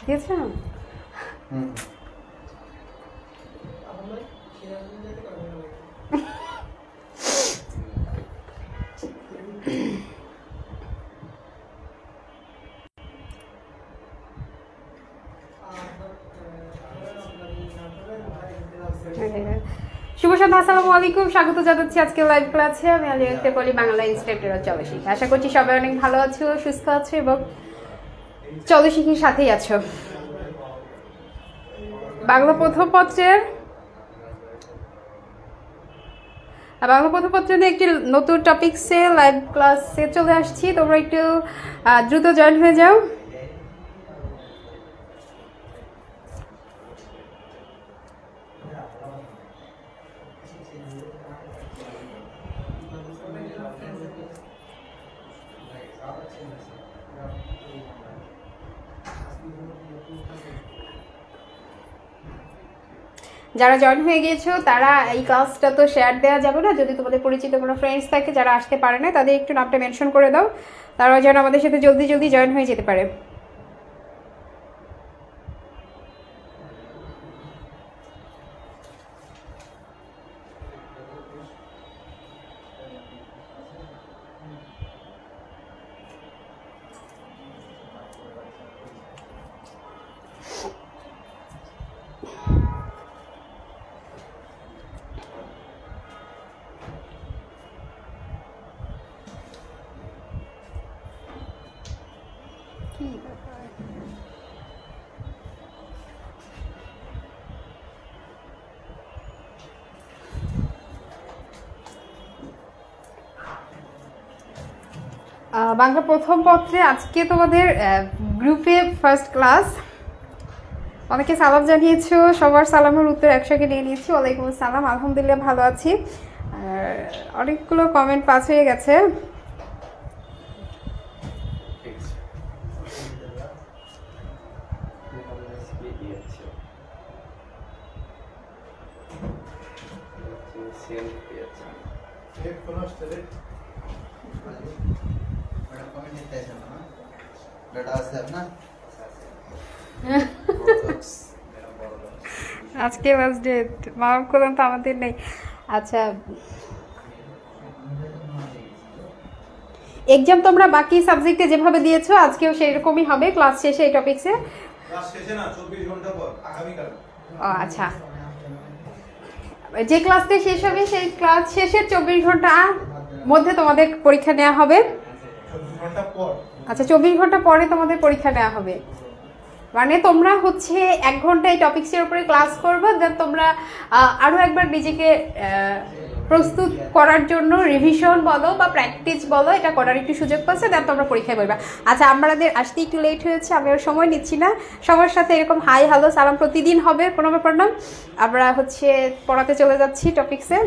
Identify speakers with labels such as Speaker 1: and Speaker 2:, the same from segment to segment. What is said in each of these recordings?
Speaker 1: দিয়েছে না? শুভ সন্ধ্যা, আসসালামু আলাইকুম। স্বাগত জানাচ্ছি আজকে লাইভ ক্লাসে। আমি আলিয়া আক্তার পলি, বাংলা ইনস্ট্রাক্টর অফ চলো শিখি। আশা করছি সবাই অনেক ভালো আছো, সুস্থ আছো এবং চলো শিখির সাথেই আছো। বাংলা প্রথম পত্রের নিয়ে একটি নতুন টপিকসে লাইভ ক্লাসে চলে আসছি। তোমরা একটু দ্রুত জয়েন হয়ে যাও। যারা জয়েন হয়ে গিয়েছো তারা এই ক্লাসটা তো শেয়ার দেওয়া যাবে না, যদি তোমাদের পরিচিত কোনো ফ্রেন্ডস থাকে যারা আসতে পারে না তাদের একটু নামটা মেনশন করে দাও, তারা যেন আমাদের সাথে জলদি জলদি জয়েন হয়ে যেতে পারে। বাংলা প্রথম পত্রে আজকে তোমাদের গ্রুপে ফার্স্ট ক্লাস। অনেকে সালাম জানিয়েছো, সবার সালামের উত্তর একসাথে নিয়ে নিয়েছি। ওয়ালাইকুম আসসালাম, আলহামদুলিল্লাহ ভালো আছি। অনেকগুলো কমেন্ট পাস হয়ে গেছে। আজকে লাস্ট ডেট, মাফ করলাম তো আমাদের নেই। আচ্ছা, এক্সাম তোমরা বাকি সাবজেক্টে যেভাবে দিয়েছো আজকেও সেই রকমই হবে ক্লাস শেষে এই টপিকসে। ক্লাস শেষে না, 24 ঘন্টা পর আগামীকাল। আচ্ছা, যে ক্লাসটা শেষ হবে সেই ক্লাস শেষের 24 ঘন্টা মধ্যে তোমাদের পরীক্ষা নেওয়া হবে। আচ্ছা, 24 ঘন্টা পরে তোমাদের পরীক্ষা নেওয়া হবে। মানে তোমরা হচ্ছে 1 ঘন্টা এই টপিক্সের উপরে ক্লাস করবে, দেন তোমরা আরও একবার নিজেকে প্রস্তুত করার জন্য রিভিশন বলো বা প্র্যাকটিস বলো, এটা করার একটু সুযোগ পাচ্ছে, দেন তোমরা পরীক্ষায় বলবা। আচ্ছা, আমাদের আসতে একটু লেট হয়েছে, আমি আর সময় নিচ্ছি না। সবার সাথে এরকম হাই হ্যালো সালাম প্রতিদিন হবে, কোনো ব্যাপার না। আমরা হচ্ছে পড়াতে চলে যাচ্ছি টপিক্সে।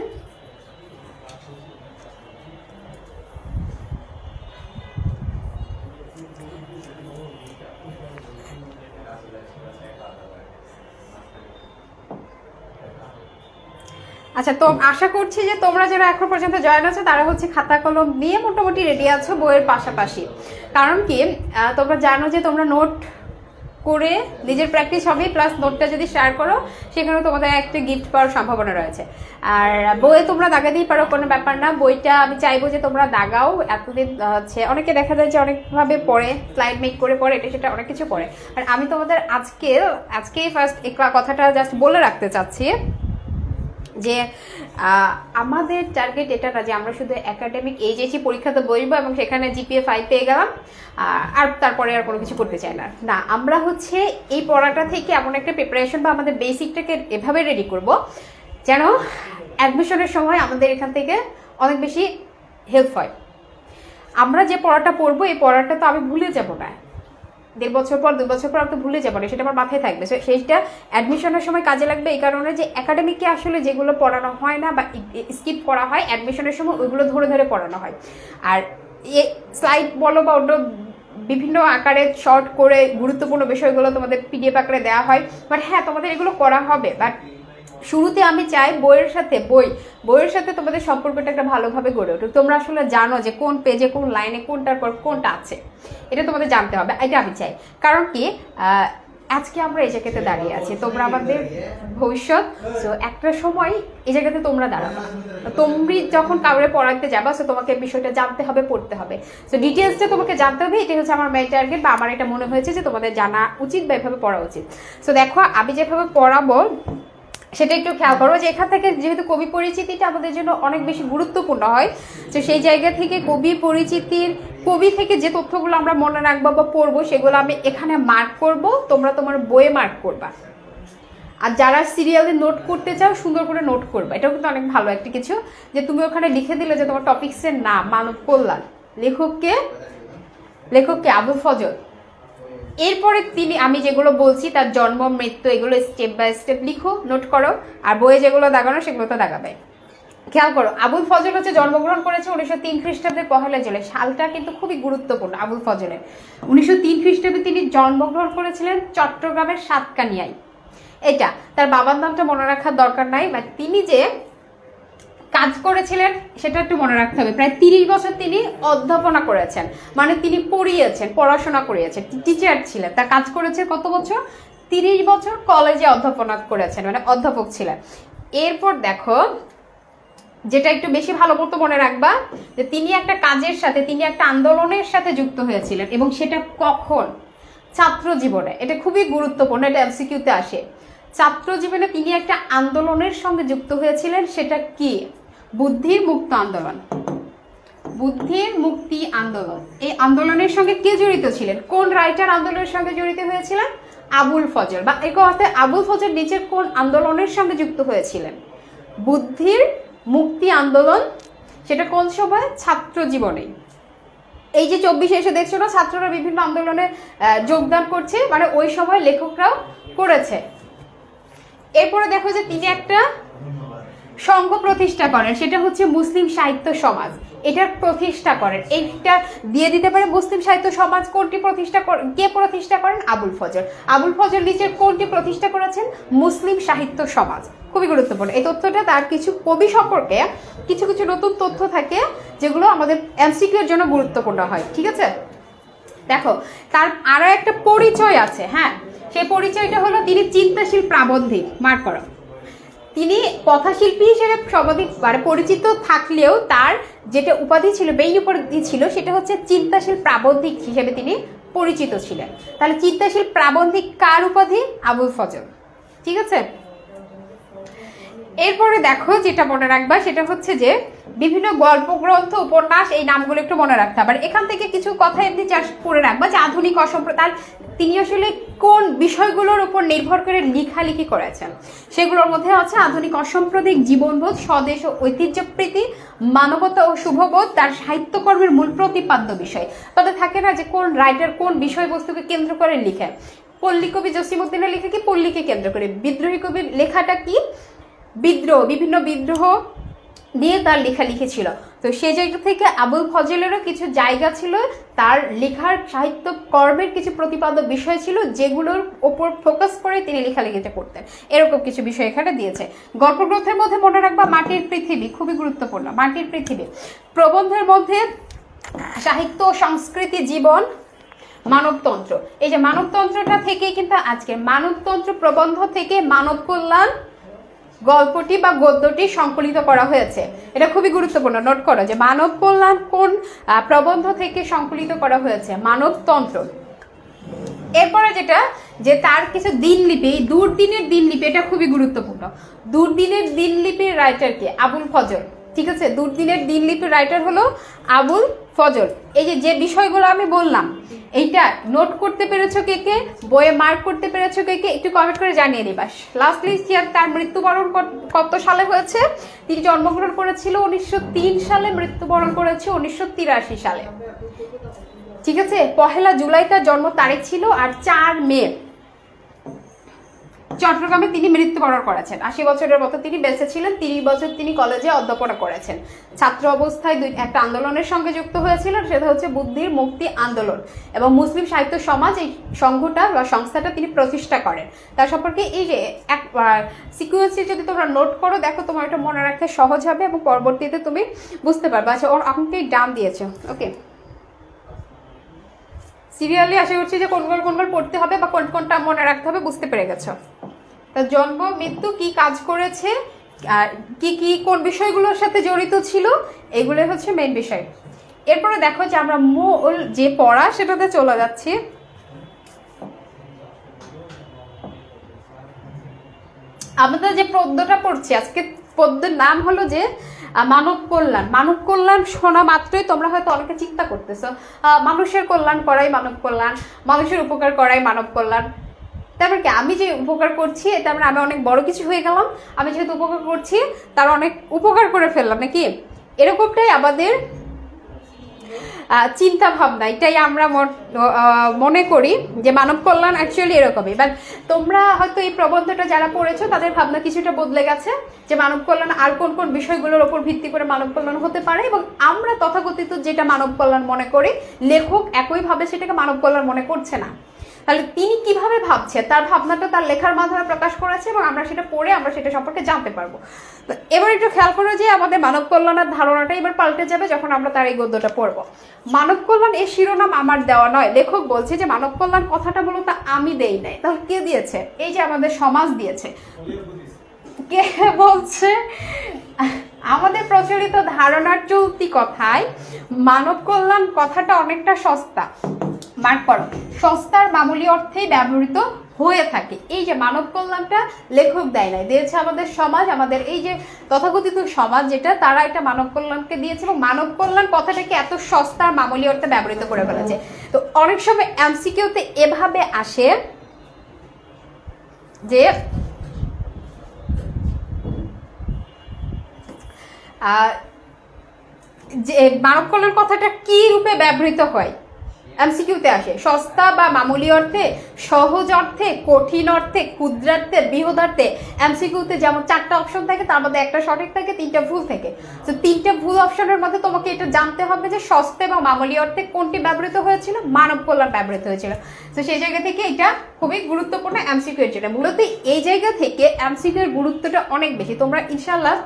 Speaker 1: আচ্ছা, তো আশা করছি যে তোমরা যারা এখন পর্যন্ত জয়েন আছো তারা হচ্ছে খাতা কলম নিয়ে মোটামুটি রেডি আছো বইয়ের পাশাপাশি। কারণ কি, তোমরা জানো যে তোমরা নোট করে নিজের প্র্যাকটিস হবে, প্লাস নোটটা যদি শেয়ার করো সেখানেও তোমাদের একটা গিফট পাওয়ার সম্ভাবনা রয়েছে। আর বইয়ে তোমরা দাগাতেই পারো, কোনো ব্যাপার না। বইটা আমি চাইবো যে তোমরা দাগাও। এতদিন হচ্ছে অনেকে দেখা যায় যে অনেকভাবে পড়ে, স্লাইড মেক করে পড়ে, এটা সেটা অনেক কিছু পড়ে। আর আমি তোমাদের আজকেই ফার্স্ট এই কথাটা জাস্ট বলে রাখতে চাচ্ছি যে আমাদের টার্গেট এটা না যে আমরা শুধু একাডেমিক এইচএসসি পরীক্ষাতে বসবো এবং সেখানে জিপিএ 5 পেয়ে গেলাম আর তারপরে আর কোনো কিছু করতে চাই না। না, আমরা হচ্ছে এই পড়াটা থেকে এমন একটা প্রিপারেশন বা আমাদের বেসিকটাকে এভাবে রেডি করব যেন অ্যাডমিশনের সময় আমাদের এখান থেকে অনেক বেশি হেল্প হয়। আমরা যে পড়াটা পড়বো এই পড়াটা তো আমি ভুলে যাব না, 1.5 বছর পর 2 বছর পর আমি তো ভুলে যাবো না, সেটা আমার মাথায় থাকবে। সেইটা অ্যাডমিশনের সময় কাজে লাগবে। এই কারণে যে একাডেমিকে আসলে যেগুলো পড়ানো হয় না বা স্কিপ করা হয় অ্যাডমিশনের সময়, ওইগুলো ধরে ধরে পড়ানো হয়। আর স্লাইড বলো বা অন্য বিভিন্ন আকারে শর্ট করে গুরুত্বপূর্ণ বিষয়গুলো তোমাদের পিডিএফ আকারে দেওয়া হয়। বাট হ্যাঁ, তোমাদের এগুলো করা হবে। বাট শুরুতে আমি চাই বইয়ের সাথে তোমাদের সম্পর্কটা একটা ভালোভাবে গড়ে উঠুক। তোমরা আসলে জানো যে কোন পেজে কোন লাইনে কোনটার পর কোনটা আছে, এটা তোমাদের জানতে হবে, এটা আমি চাই। কারণ কি, আজকে আমরা এই জায়গাতে দাঁড়িয়ে আছি, তোমরা আমাদের ভবিষ্যৎ। সো একটা সময় এই জায়গাতে তোমরা দাঁড়াবা, তুমি যখন কাউরে পড়াতে যাবা সো তোমাকে বিষয়টা জানতে হবে, পড়তে হবে। সো ডিটেলসটা তোমাকে জানতে হবে, এটাই হচ্ছে আমার মেইন টার্গেট, বা আমার এটা মনে হয়েছে যে তোমাদের জানা উচিত বা এভাবে পড়া উচিত। সো দেখো আমি যেভাবে পড়াবো সেটা একটু খেয়াল করো, যে এখান থেকে যেহেতু কবি পরিচিতিটা আমাদের জন্য অনেক বেশি গুরুত্বপূর্ণ হয়, তো সেই জায়গা থেকে কবি পরিচিতির কবি থেকে যে তথ্যগুলো আমরা মনে রাখবো বা পড়বো সেগুলো আমি এখানে মার্ক করব, তোমরা তোমার বইয়ে মার্ক করবা। আর যারা সিরিয়ালে নোট করতে চাও সুন্দর করে নোট করবা, এটাও কিন্তু অনেক ভালো একটা কিছু, যে তুমি ওখানে লিখে দিলে যে তোমার টপিক্সের নাম মানব কল্যাণ, লেখককে আবুল ফজল। এরপরে তিনি আমি যেগুলো বলছি তার জন্ম মৃত্যু এগুলো স্টেপ বাই স্টেপ লিখো, নোট করো, আর বইয়ে যেগুলো দাগানো সেগুলো তো দাগাবে। খেয়াল করো, আবুল ফজল হচ্ছে জন্মগ্রহণ করেছে 1903 খ্রিস্টাব্দের 1 জুলাই। সালটা কিন্তু খুবই গুরুত্বপূর্ণ আবুল ফজলের। 1903 খ্রিস্টাব্দে তিনি জন্মগ্রহণ করেছিলেন চট্টগ্রামের সাতকানিয়ায়। এটা তার বাবার নামটা মনে রাখার দরকার নাই, বা তিনি যে কাজ করেছিলেন সেটা একটু মনে রাখতে হবে। প্রায় 30 বছর তিনি অধ্যাপনা করেছেন, মানে তিনি পড়িয়েছেন, পড়াশোনা করিয়েছেন, টিচার ছিলেন। তার কাজ করেছে কত বছর? 30 বছর কলেজে অধ্যাপনা করেছেন, মানে অধ্যাপক ছিলেন। এরপর দেখো যেটা একটু বেশি ভালো মতো মনে রাখবা, যে তিনি একটা কাজের সাথে, তিনি একটা আন্দোলনের সাথে যুক্ত হয়েছিলেন, এবং সেটা কখন? ছাত্র জীবনে। এটা খুবই গুরুত্বপূর্ণ, এটা এমসিকিউতে আসে। ছাত্র জীবনে তিনি একটা আন্দোলনের সঙ্গে যুক্ত হয়েছিলেন, সেটা কি? বুদ্ধির মুক্ত আন্দোলন, বুদ্ধির মুক্তি আন্দোলন। এই আন্দোলনের সঙ্গে কে জড়িত ছিলেন? কোন রাইটার আন্দোলনের সঙ্গে জড়িত হয়েছিলেন? আবুল ফজল। বা এই কথাতে আবুল ফজল নিজের কোন আন্দোলনের সঙ্গে যুক্ত হয়েছিলেন? বুদ্ধির মুক্তি আন্দোলন। সেটা কোন সময়? ছাত্র জীবনে। এই যে 24 এসে দেখছো না, ছাত্ররা বিভিন্ন আন্দোলনে যোগদান করছে, মানে ওই সময় লেখকরাও করেছে। এরপরে দেখো যে তিনি একটা সংঘ প্রতিষ্ঠা করেন, সেটা হচ্ছে মুসলিম সাহিত্য সমাজ। এটার প্রতিষ্ঠা করেন, এইটা দিয়ে দিতে পারে মুসলিম সাহিত্য সমাজ কোনটি প্রতিষ্ঠা কে প্রতিষ্ঠা করেন? আবুল ফজল। আবুল ফজল নিজের কোনটি প্রতিষ্ঠা করেছেন? মুসলিম সাহিত্য সমাজ। খুবই গুরুত্বপূর্ণ এই তথ্যটা। তার কিছু কবি সম্পর্কে কিছু কিছু নতুন তথ্য থাকে যেগুলো আমাদের এমসিকিউ এর জন্য গুরুত্বপূর্ণ হয়, ঠিক আছে? দেখো তার আরো একটা পরিচয় আছে, হ্যাঁ, সেই পরিচয়টা হলো তিনি চিন্তাশীল প্রাবন্ধিক। মার্ক করো, তিনি কথাশিল্পী হিসেবে সর্বাধিক পরিচিত থাকলেও তার যেটা উপাধি ছিল, মেইন উপাধি ছিল, সেটা হচ্ছে চিন্তাশীল প্রাবন্ধিক হিসেবে তিনি পরিচিত ছিলেন। তাহলে চিন্তাশীল প্রাবন্ধিক কার উপাধি? আবুল ফজল, ঠিক আছে? এরপরে দেখো যেটা মনে রাখবা সেটা হচ্ছে যে বিভিন্ন গল্প গ্রন্থ, উপন্যাস, এই নামগুলো একটু মনে রাখতে হবে। এখান থেকে কিছু কথা এমনি পড়ে রাখবা, যে আধুনিক অসম্প্রদায় তিনি আসলে কোন বিষয়গুলোর উপর নির্ভর করে লেখালেখি করেছেন। সেগুলোর মধ্যে আছে আধুনিক অসাম্প্রদায়িক জীবনবোধ, স্বদেশ ও ঐতিহ্যপ্রীতি, মানবতা ও শুভবোধ, তার সাহিত্যকর্মের মূল প্রতিপাদ্য বিষয়। তাদের থাকে না যে কোন রাইটার কোন বিষয়বস্তুকে কেন্দ্র করে লিখে। পল্লী কবি জসিমউদ্দিনের লেখা কি? পল্লীকে কেন্দ্র করে। বিদ্রোহী কবির লেখাটা কি? বিদ্রোহ, বিভিন্ন বিদ্রোহ নিয়ে তার লেখালেখি ছিল। তো সেই জায়গা থেকে আবুল ফজলেরও কিছু জায়গা ছিল, তার লেখার সাহিত্য কর্মের কিছু প্রতিপাদ্য বিষয় ছিল যেগুলোর ওপর ফোকাস করে তিনি লেখালেখিটা করতেন। এরকম কিছু বিষয় এখানে দিয়েছে। গল্পগ্রন্থের মধ্যে মনে রাখবা মাটির পৃথিবী, খুবই গুরুত্বপূর্ণ। মাটির পৃথিবী। প্রবন্ধের মধ্যে সাহিত্য, সংস্কৃতি, জীবন, মানবতন্ত্র। এই যে মানবতন্ত্রটা থেকে কিন্তু আজকে মানবতন্ত্র প্রবন্ধ থেকে মানব কল্যাণ গল্পটি বা গদ্যটি সংকলিত করা হয়েছে। এটা খুবই গুরুত্বপূর্ণ, নোট করো যে মানব কল্যাণ কোন প্রবন্ধ থেকে সংকলিত করা হয়েছে? মানবতন্ত্র। এরপরে যেটা যে তার কিছু দিনলিপি, দুর্দিনের দিনলিপি, এটা খুবই গুরুত্বপূর্ণ। দুর্দিনের দিনলিপির রাইটার কে? আবুল ফজল, ঠিক আছে? দুর্দিনের দিনলিপির রাইটার হলো আবুল ফজল। এই যে বিষয়গুলো আমি বললাম, এইটা নোট করতে পেরেছো কে কে? বইয়ে মার্ক করতে পেরেছো কে কে? একটু কমেন্ট করে জানিয়ে দিবা। লাস্টলি তার মৃত্যুবরণ কত সালে হয়েছে? তিনি জন্মগ্রহণ করেছিল 1903 সালে, মৃত্যুবরণ করেছে 1983 সালে, ঠিক আছে? 1 জুলাই তার জন্ম তারিখ ছিল, আর 4 মে চট্টগ্রামে তিনি মৃত্যুবরণ করেছেন। 80 বছরের মতো তিনি বেঁচে ছিলেন। 30 বছর তিনি কলেজে অধ্যাপনা করেছেন। ছাত্র অবস্থায় একটা আন্দোলনের সঙ্গে যুক্ত হয়েছিলেন, সেটা হচ্ছে বুদ্ধির মুক্তি আন্দোলন, এবং মুসলিম সাহিত্য সমাজ, এই সংঘটা বা সংস্থাটা তিনি প্রতিষ্ঠা করেন। তার সম্পর্কে এই যে এক সিকুয়েন্সে যদি তোমরা নোট করো, দেখো তোমার এটা মনে রাখতে সহজ হবে এবং পরবর্তীতে তুমি বুঝতে পারবে। আচ্ছা, ওর আমাকে ডান দিয়েছো, ওকে। সিরিয়ালি আশা করছি যে কোনগুলো পড়তে হবে বা কোনটা মনে রাখতে হবে বুঝতে পেরে গেছো। তা জন্ম মৃত্যু কি কাজ করেছে, কি কোন বিষয়গুলোর সাথে জড়িত ছিল, এগুলো হচ্ছে মেইন বিষয়। এরপরে দেখো যে আমরা মূল যে পড়া সেটাতে চলে যাচ্ছি। আমাদের যে পদ্যটা পড়ছি আজকে, পদ্যের নাম হলো যে মানব কল্যাণ। মানব কল্যাণ শোনা মাত্রই তোমরা হয়তো অনেকে চিন্তা করতেছো মানুষের কল্যাণ করাই মানব কল্যাণ, মানুষের উপকার করাই মানব কল্যাণ। তারপর কি আমি যে উপকার করছি এটা মানে আমি অনেক বড় কিছু হয়ে গেলাম, আমি যেহেতু উপকার করছি তার অনেক উপকার করে ফেললাম নাকি, এরকমটাই আমাদের চিন্তা ভাবনা। এটাই আমরা মনে করি যে মানব কল্যাণ অ্যাকচুয়ালি এরকমই। বাট তোমরা হয়তো এই প্রবন্ধটা যারা পড়েছো তাদের ভাবনা কিছুটা বদলে গেছে যে মানব কল্যাণ আর কোন কোন বিষয়গুলোর উপর ভিত্তি করে মানব কল্যাণ হতে পারে, এবং আমরা তথাকথিত যেটা মানব কল্যাণ মনে করি লেখক একইভাবে সেটাকে মানব কল্যাণ মনে করছে না। তাহলে তিনি কিভাবে ভাবছে, তার ভাবনাটা তার লেখার মাধ্যমে প্রকাশ করেছে এবং আমরা সেটা পড়ে আমরা সেটা সম্পর্কে জানতে পারবো। তো এবার একটু খেয়াল করো যে আমাদের মানব কল্যাণের ধারণাটা এবার পাল্টে যাবে যখন আমরা তার এই গদ্যটা পড়বো। মানব কল্যাণ এর শিরোনাম আমার দেওয়া নয়, লেখক বলছে যে মানব কল্যাণ কথাটা মূলত আমি দেই নাই। তাহলে কে দিয়েছে? এই যে আমাদের সমাজ দিয়েছে। কে বলছে? আমাদের প্রচলিত ধারণার চলতি কথায় মানব কল্যাণ কথাটা অনেকটা সস্তা, মার্ক করো, সস্তার মামুলি অর্থেই ব্যবহৃত হয়ে থাকে। এই যে মানব কল্যাণটা লেখক দেয় নাই, দিয়েছে আমাদের সমাজ, আমাদের এই যে তথাকথিত সমাজ যেটা, তারা এটা মানব কল্যাণকে দিয়েছে এবং মানব কল্যাণ কথাটাকে এত সস্তার মামুলি অর্থে ব্যবহৃত করে ফেলেছে। তো অনেক সময় এমসিকিউতে এভাবে আসে যে মানব কল্যাণ কথাটা কি রূপে ব্যবহৃত হয়, এমসিকিউতে আসে সস্তা বা মামুলি অর্থে, সহজ অর্থে, কঠিন অর্থে, ক্ষুদ্রার্থে, বৃহদার্থে। এমসিকিউতে যেমন 4টা অপশন থাকে, তার মধ্যে একটা সঠিক থাকে, 3টা ভুল থাকে। তো 3টা ভুল অপশনের মধ্যে তোমাকে এটা জানতে হবে যে সস্তা এবং মামুলি অর্থে কোনটি ব্যবহৃত হয়েছিল, মানব কল্যাণ ব্যবহৃত হয়েছিল। তো সেই জায়গা থেকে এটা খুবই গুরুত্বপূর্ণ এমসিকিউ এর জন্য। মূলত এই জায়গা থেকে এমসিকিউ এর গুরুত্বটা অনেক বেশি। তোমরা ইনশাআল্লাহ,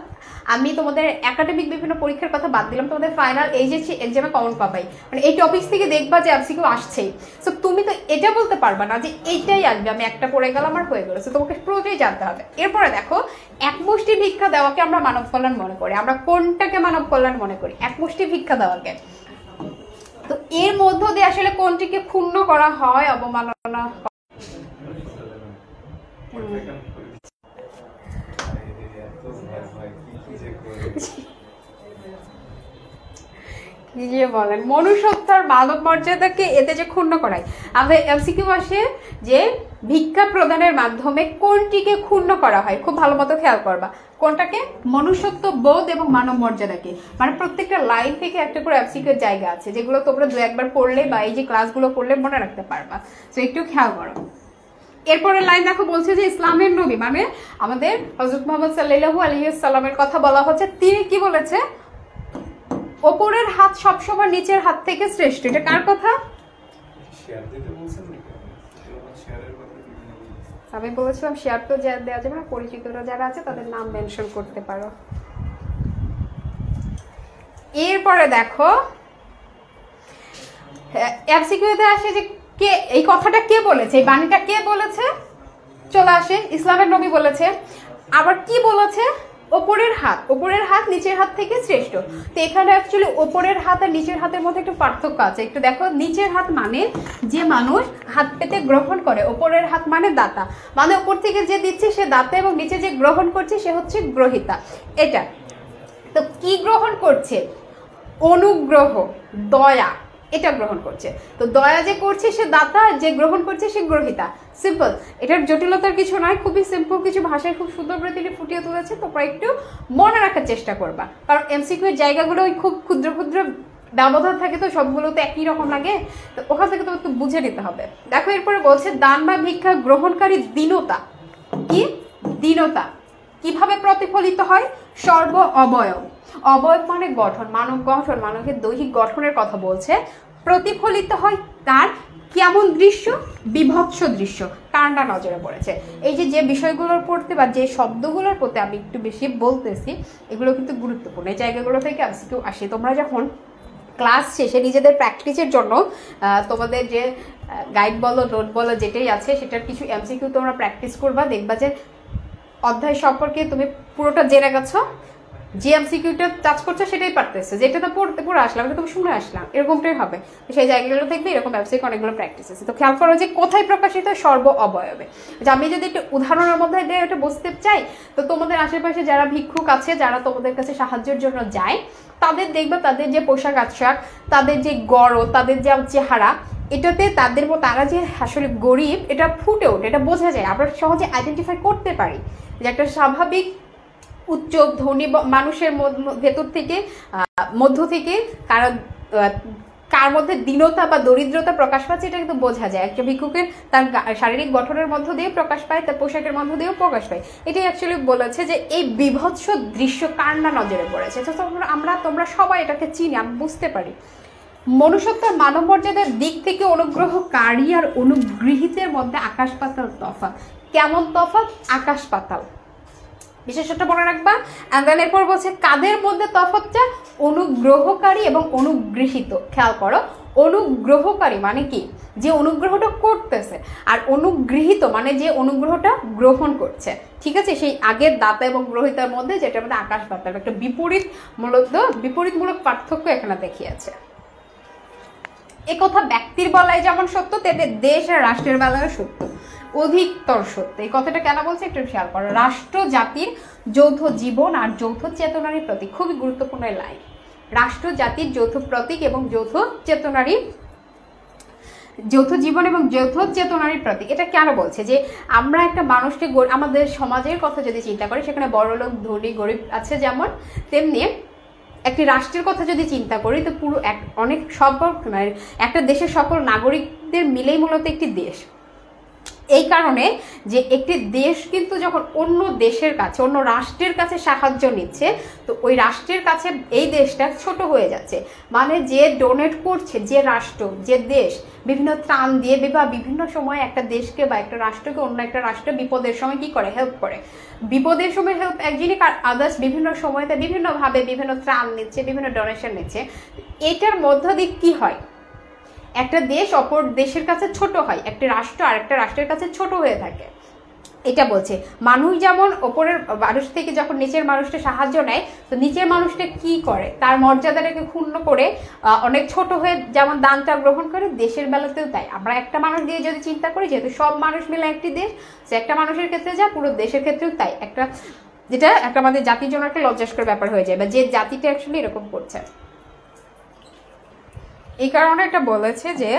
Speaker 1: আমি তোমাদের একাডেমিক বিভিন্ন পরীক্ষার কথা বাদ দিলাম, তোমাদের ফাইনাল এইচএসসি এক্সামে কমন পাবাই, মানে এই টপিকস থেকে দেখবা যে এমসিকিউ আসছেই। সো তুমি তো এটা বলতে পারবা না যে এইটাই আসবে, আমি একটা পড়ে গেলাম আর হয়ে গেল। সো তোমাকে পুরোটাই জানতে হবে। এরপরে দেখো, একমুষ্টি ভিক্ষা দেওয়াকে আমরা মানব কল্যাণ মনে করি। আমরা কোনটাকে মানব কল্যাণ মনে করি? একমুষ্টি ভিক্ষা দেওয়াকে। তো এর মধ্য দিয়ে আসলে কোনটিকে ক্ষুণ্ণ করা হয়, অবমাননা কি যে বলেন, মনুষ্যত্বর মানব মর্যাদাকে এতে যে ক্ষুণ্ণ করায়। আমাদের এমসিকিউ আসে যে ভিক্ষা প্রদানের মাধ্যমে কোনটিকে ক্ষুণ্ণ করা হয়। খুব ভালো মতো খেয়াল করবা কোনটাকে, মনুষ্যত্ব বোধ এবং মানব মর্যাদাকে। মানে প্রত্যেকটা লাইন থেকে একটা করে এমসিকিউর জায়গা আছে যেগুলো তোমরা 2-1বার পড়লে বা এই যে ক্লাসগুলো করলে মনে রাখতে পারবা। তো একটু খেয়াল করো। এরপরে লাইন দেখো, বলছে যে ইসলামের নবী মানে আমাদের হযরত মুহাম্মদ সাল্লাল্লাহু আলাইহি ওয়াসাল্লামের কথা বলা হচ্ছে। তিনি কি বলেছে? ওপরের হাত সবসময় নিচের হাত থেকে শ্রেষ্ঠ। এটা কার কথা? আমি বলেছিলাম শেয়ার তো দেওয়া যাবে না, পরিচিতরা যারা আছে তাদের নাম মেনশন করতে পারো। এরপরে দেখো এমসিকিউতে আসে যে কে এই কথাটা কে বলেছে, এই বাণীটা কে বলেছে, চলে আসে ইসলামের নবী বলেছে। আবার কি বলেছে? ওপরের হাত নিচের হাত থেকে শ্রেষ্ঠ। তো এখানে অ্যাকচুয়ালি ওপরের হাত আর নিচের হাতের মধ্যে একটু পার্থক্য আছে। একটু দেখো, নিচের হাত মানে যে মানুষ হাত পেতে গ্রহণ করে, ওপরের হাত মানে দাতা, মানে ওপর থেকে যে দিচ্ছে সে দাতা এবং নিচে যে গ্রহণ করছে সে হচ্ছে গ্রহিতা। এটা তো কি গ্রহণ করছে? অনুগ্রহ, দয়া, এটা গ্রহণ করছে। তো দয়া যে করছে সে দাতা, যে গ্রহণ করছে সে গ্রহিতা। সিম্পল, এটার জটিলতার কিছু নয়, খুবই সিম্পল কিছু ভাষায় খুব সুন্দর করে তিনি ফুটিয়ে তুলেছে। তোমরা একটু মনে রাখার চেষ্টা করবা, কারণ এমসিকিউ এর জায়গাগুলো খুব ক্ষুদ্র ক্ষুদ্র ব্যবধান থাকে, তো সবগুলো তো একই রকম লাগে, তো ওখান থেকে তো একটু বুঝে নিতে হবে। দেখো এরপরে বলছে দান বা ভিক্ষা গ্রহণকারী দীনতা। কি দীনতা কিভাবে প্রতিফলিত হয়? সর্ব অবয়ব, অবয়ব মানে গঠন, মানব গঠন, মানবের দৈহিক গঠনের কথা বলছে। প্রতিফলিত হয় তার কেমন দৃশ্য? বিভৎস দৃশ্য। কারণটা নজরে পড়েছে। এই যে বিষয়গুলোর পড়তে বা যে শব্দগুলোর প্রতি আমি একটু বেশি বলতেছি, এগুলো কিন্তু গুরুত্বপূর্ণ। এই জায়গাগুলো থেকে এমসিকিউ আসে। তোমরা যখন ক্লাস শেষে নিজেদের প্র্যাকটিসের জন্য তোমাদের যে গাইড বলো নোট বলো যেটাই আছে সেটার কিছু এমসিকিউ তোমরা প্র্যাকটিস করবা, দেখবা যে অধ্যায় সম্পর্কে তুমি পুরোটা জেনে গেছো, যে এমসিকিউটা টাচ করছো সেটাই পারতেছে, যেটা তো পড়ে আসলাম এটা তুমি শুনে আসলাম, এরকমটাই হবে। তো সেই জায়গাগুলো দেখবে এরকম এমসিকিউ অনেকগুলো প্র্যাকটিস আছে। তো খেয়াল করো যে কোথায় প্রকাশিত, সর্ব অবয়বে। যে আমি যদি একটা উদাহরণের মধ্যে দিয়ে এটা বুঝতে চাই, তো তোমাদের আশেপাশে যারা ভিক্ষুক আছে, যারা তোমাদের কাছে সাহায্যের জন্য যায়, তাদের দেখবে তাদের যে পোশাক আশাক, তাদের যে গড়, তাদের যে চেহারা, এটাতে তারা যে আসলে গরিব এটা ফুটে ওঠে, এটা বোঝা যায়, আমরা সহজে আইডেন্টিফাই করতে পারি যে একটা স্বাভাবিক উচ্চ ধনী মানুষের ভেতর থেকে মধ্য থেকে কার মধ্যে দীনতা বা দরিদ্রতা প্রকাশ পাচ্ছে এটা কিন্তু বোঝা যায়। একটা ভিক্ষুকের তার শারীরিক গঠনের মধ্য দিয়ে প্রকাশ পায়, তার পোশাকের মধ্য দিয়েও প্রকাশ পায়। এটাই অ্যাকচুয়ালি বলেছে যে এই বিভৎস দৃশ্য কার না নজরে পড়েছে। তোমরা সবাই এটাকে চিনি, আমি বুঝতে পারি। মনুষ্যত্বের মানব মর্যাদার দিক থেকে অনুগ্রহকারী আর অনুগৃহীতের মধ্যে আকাশ পাতাল তফাৎ। কেমন তফাৎ? আকাশ পাতাল। বিশেষটা মনে রাখবা। এরপর বলছে কাদের মধ্যে তফাৎটা? অনুগ্রহকারী এবং অনুগৃহীত। খেয়াল করো, অনুগ্রহকারী মানে কি? যে অনুগ্রহটা করতেছে, আর অনুগৃহীত মানে যে অনুগ্রহটা গ্রহণ করছে। ঠিক আছে, সেই আগের দাতা এবং গ্রহীতার মধ্যে যেটা মধ্যে আকাশ পাতাল, একটা বিপরীতমূলক পার্থক্য এখানে দেখিয়েছে। এ কথা ব্যক্তির বেলায় যেমন সত্য, তেমনি দেশ আর রাষ্ট্রের বেলায় সত্য, অধিকতর সত্য। এই কথাটা কেন বলছে একটু খেয়াল করো। রাষ্ট্র জাতির যৌথ জীবন আর যৌথ চেতনারই প্রতীক। খুবই গুরুত্বপূর্ণ লাইন। রাষ্ট্র জাতির যৌথ প্রতীক এবং যৌথ জীবন এবং যৌথ চেতনারই প্রতীক। এটা কেন বলছে? যে আমরা একটা মানুষকে, আমাদের সমাজের কথা যদি চিন্তা করি, সেখানে বড়লোক ধনী গরিব আছে যেমন, তেমনি একটি রাষ্ট্রের কথা যদি চিন্তা করি, তো পুরো একটা দেশের সকল নাগরিকদের মিলেই মূলত একটি দেশ। এই কারণে যে একটি দেশ কিন্তু যখন অন্য দেশের কাছে, অন্য রাষ্ট্রের কাছে সাহায্য নিচ্ছে, তো ওই রাষ্ট্রের কাছে এই দেশটা ছোট হয়ে যাচ্ছে। মানে যে ডোনেট করছে, যে রাষ্ট্র, যে দেশ বিভিন্ন ত্রাণ দিয়ে বা বিভিন্ন সময় একটা দেশকে বা একটা রাষ্ট্রকে অন্য একটা রাষ্ট্র বিপদের সময় কি করে? হেল্প করে। বিপদের সময় হেল্প একজনই, আদার্স বিভিন্ন সময়তে বিভিন্নভাবে বিভিন্ন ত্রাণ নিচ্ছে, বিভিন্ন ডোনেশন নিচ্ছে। এটার মধ্য দিয়ে কি হয়? একটা দেশ অপর দেশের কাছে ছোট হয়, একটা রাষ্ট্র আর একটা রাষ্ট্রের কাছে ছোট হয়ে থাকে। এটা বলছে মানুষ যেমন ওপরের মানুষ থেকে যখন নিচের মানুষটা সাহায্য নেয়, তো নিচের মানুষটা কি করে? তার মর্যাদাটাকে ক্ষুণ্ণ করে অনেক ছোট হয়ে যেমন দানটা গ্রহণ করে, দেশের বেলাতেও তাই। আমরা একটা মানুষ দিয়ে যদি চিন্তা করি, যেহেতু সব মানুষ মিলে একটি দেশ, সে একটা মানুষের ক্ষেত্রে যা, পুরো দেশের ক্ষেত্রেও তাই। যেটা একটা আমাদের জাতির জন্য একটা লজ্জাস্কর ব্যাপার হয়ে যায়, বা যে জাতিটা অ্যাকচুয়ালি এরকম করছে। এই কারণে এটা বলেছে যে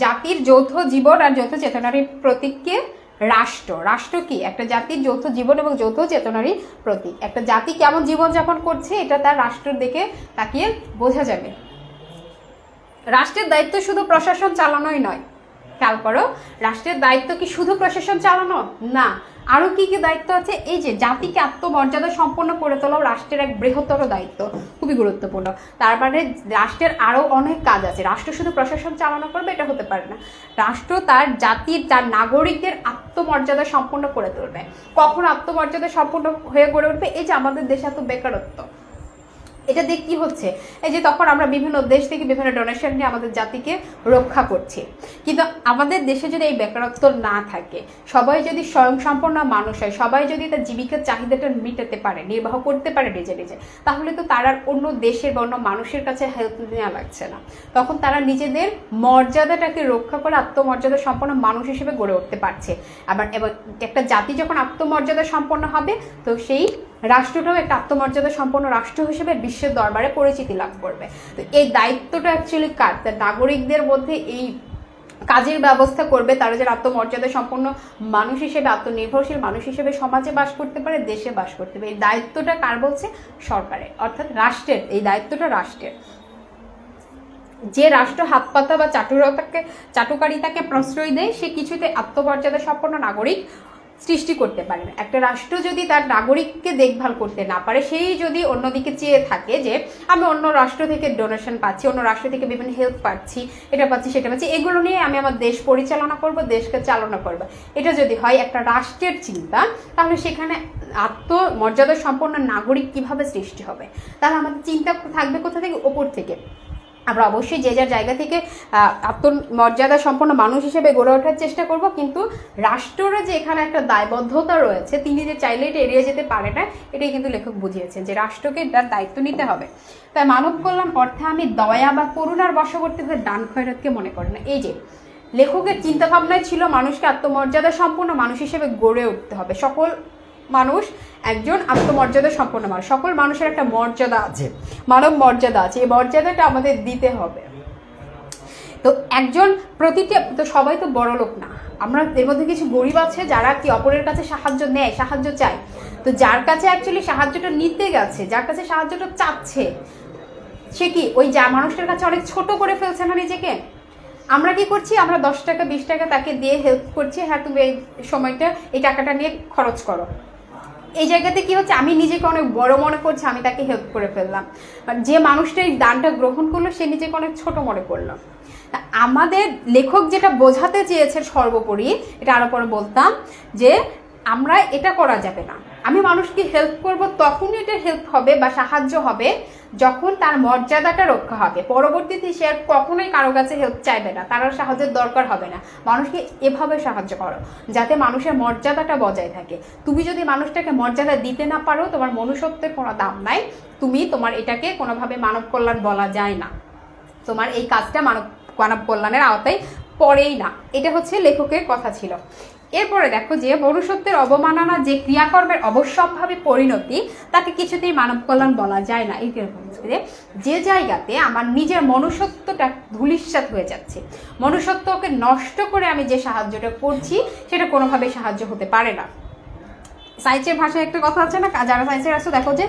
Speaker 1: জাতির যৌথ জীবন আর যৌথ চেতনারই প্রতীককে রাষ্ট্র। রাষ্ট্র কি? একটা জাতির যৌথ জীবন এবং যৌথ চেতনারই প্রতীক। একটা জাতি কেমন জীবনযাপন করছে এটা তার রাষ্ট্রের দিকে তাকিয়ে বোঝা যাবে। রাষ্ট্রের দায়িত্ব শুধু প্রশাসন চালানোই নয়। খেয়াল করো, রাষ্ট্রের দায়িত্ব কি শুধু প্রশাসন চালানো? না, আরো কি কি দায়িত্ব আছে? এই যে জাতিকে আত্মমর্যাদা সম্পন্ন করে তোলাও রাষ্ট্রের এক বৃহত্তর দায়িত্ব, খুবই গুরুত্বপূর্ণ। তার মানে রাষ্ট্রের আরো অনেক কাজ আছে। রাষ্ট্র শুধু প্রশাসন চালানো করবে এটা হতে পারে না। রাষ্ট্র তার জাতির, তার নাগরিকদের আত্মমর্যাদা সম্পন্ন করে তুলবে। কখন আত্মমর্যাদা সম্পন্ন হয়ে গড়ে উঠবে? এই যে আমাদের দেশে এত বেকারত্ব, এটা দিয়ে কি হচ্ছে? এই যে তখন আমরা বিভিন্ন দেশ থেকে বিভিন্ন ডোনেশন নিয়ে আমাদের জাতিকে রক্ষা করছি। কিন্তু আমাদের দেশে যদি এই বেকারত্ব না থাকে, সবাই যদি স্বয়ংসম্পন্ন মানুষ হয়, সবাই যদি তার জীবিকার চাহিদাটা মেটাতে পারে, নির্বাহ করতে পারে নিজে নিজে, তাহলে তো তারা অন্য দেশের বা অন্য মানুষের কাছে হেল্প নেওয়া লাগছে না। তখন তারা নিজেদের মর্যাদাটাকে রক্ষা করে আত্মমর্যাদা সম্পন্ন মানুষ হিসেবে গড়ে উঠতে পারছে। আবার একটা জাতি যখন আত্মমর্যাদা সম্পন্ন হবে, তো সেই রাষ্ট্রটাও একটা আত্মমর্যাদা সম্পন্ন রাষ্ট্র হিসেবে বিশ্বের দরবারে পরিচিতি লাভ করবে। তো এই দায়িত্বটা অ্যাকচুয়ালি কার? তার নাগরিকদের মধ্যে এই কাজের ব্যবস্থা করবে, তারা যেন আত্মমর্যাদা সম্পন্ন মানুষ হিসেবে, আত্মনির্ভরশীল মানুষ হিসেবে সমাজে বাস করতে পারে, দেশে বাস করতে পারে। এই দায়িত্বটা কার বলছে? সরকারের, অর্থাৎ রাষ্ট্রের। এই দায়িত্বটা রাষ্ট্রের। যে রাষ্ট্র হাত পাতা বা চাটুকারিতাকে প্রশ্রয় দেয়, সে কিছুতে আত্মমর্যাদা সম্পন্ন নাগরিক সৃষ্টি করতে পারে না। একটা রাষ্ট্র যদি তার নাগরিককে দেখভাল করতে না পারে, সেই যদি অন্যদিকে চেয়ে থাকে যে আমি অন্য রাষ্ট্র থেকে ডোনেশন পাচ্ছি, অন্য রাষ্ট্র থেকে বিভিন্ন হেল্প পাচ্ছি, এটা পাচ্ছি সেটা পাচ্ছি, এগুলো নিয়ে আমি আমার দেশ পরিচালনা করব, দেশকে চালনা করব, এটা যদি হয় একটা রাষ্ট্রের চিন্তা, তাহলে সেখানে আত্মমর্যাদা সম্পন্ন নাগরিক কিভাবে সৃষ্টি হবে? তাহলে আমাদের চিন্তা থাকবে কোথা থেকে? ওপর থেকে। আমরা অবশ্যই যে যার জায়গা থেকে আত্মমর্যাদা সম্পন্ন মানুষ হিসেবে গড়ে ওঠার চেষ্টা করব, কিন্তু রাষ্ট্রের যে এখানে একটা দায়বদ্ধতা রয়েছে, তিনি যে চাইলে এটা এড়িয়ে যেতে পারে না, এটাই কিন্তু লেখক বুঝিয়েছেন যে রাষ্ট্রকে তার দায়িত্ব নিতে হবে। তাই মানব কল্যাণ অর্থে আমি দয়া বা করুণার বশবর্তী হয়ে দান খয়রাতকে মনে করি না। এই যে লেখকের চিন্তা ভাবনায় ছিল মানুষকে আত্মমর্যাদা সম্পন্ন মানুষ হিসেবে গড়ে উঠতে হবে। সকল মানুষ একজন আত্মমর্যাদা সম্পন্ন মানুষ, সকল মানুষের একটা মর্যাদা আছে, মানব মর্যাদা আছে, এই মর্যাদাটা আমাদের দিতে হবে। তো একজন প্রতিটি, তো সবাই তো বড় লোক না, আমরা এর মধ্যে কিছু গরিব আছে যারা কি অপরের কাছে সাহায্য নেয়, সাহায্য চায়। তো যার কাছে অ্যাকচুয়ালি সাহায্যটা নিতে গেছে, যার কাছে সাহায্যটা চাচ্ছে, সে কি ওই যা মানুষটার কাছে অনেক ছোট করে ফেলছে না নিজেকে? আমরা কি করছি? আমরা 10 টাকা 20 টাকা তাকে দিয়ে হেল্প করছি, হ্যাঁ তুমি এই সময়টা এই টাকাটা নিয়ে খরচ করো। এই জায়গাতে কি হচ্ছে? আমি নিজেকে অনেক বড় মনে করছি, আমি তাকে হেল্প করে ফেললাম। যে মানুষটা এই দানটা গ্রহণ করলো সে নিজেকে অনেক ছোট মনে করলো। আমাদের লেখক যেটা বোঝাতে চেয়েছে সর্বোপরি, এটা আরো পরে বলতাম, যে আমরা এটা করা যাবে না। আমি মানুষকে হেল্প করব, তখনই এটা হেল্প হবে বা সাহায্য হবে যখন তার মর্যাদাটা রক্ষা হবে। পরবর্তীতে সে আর কখনোই কারো কাছে হেল্প চাইবে না, তার সাহায্যের দরকার হবে না। মানুষকে এভাবে সাহায্য করো যাতে মানুষের মর্যাদাটা বজায় থাকে। তুমি যদি মানুষটাকে মর্যাদা দিতে না পারো, তোমার মনুষ্যত্বের কোনো দাম নাই, তোমার এটাকে কোনোভাবে মানব কল্যাণ বলা যায় না, তোমার এই কাজটা মানব কল্যাণের আওতায় পড়েই না। এটা হচ্ছে লেখকের কথা ছিল। এরপরে দেখো যে মনুষ্যত্বের অবমাননা যে ক্রিয়াকর্মের অবশ্যম্ভাবী পরিণতি, তাকে কিছুতেই মানব কল্যাণ বলা যায় না। এই যে জায়গাতে আমার নিজের মনুষ্যত্বটা ধূলিসাৎ হয়ে যাচ্ছে, মনুষ্যত্বকে নষ্ট করে আমি যে সাহায্যটা করছি, সেটা কোনোভাবে সাহায্য হতে পারে না। সায়েন্সের ভাষায় একটা কথা আছে না, যারা সায়েন্সের আছে দেখো যে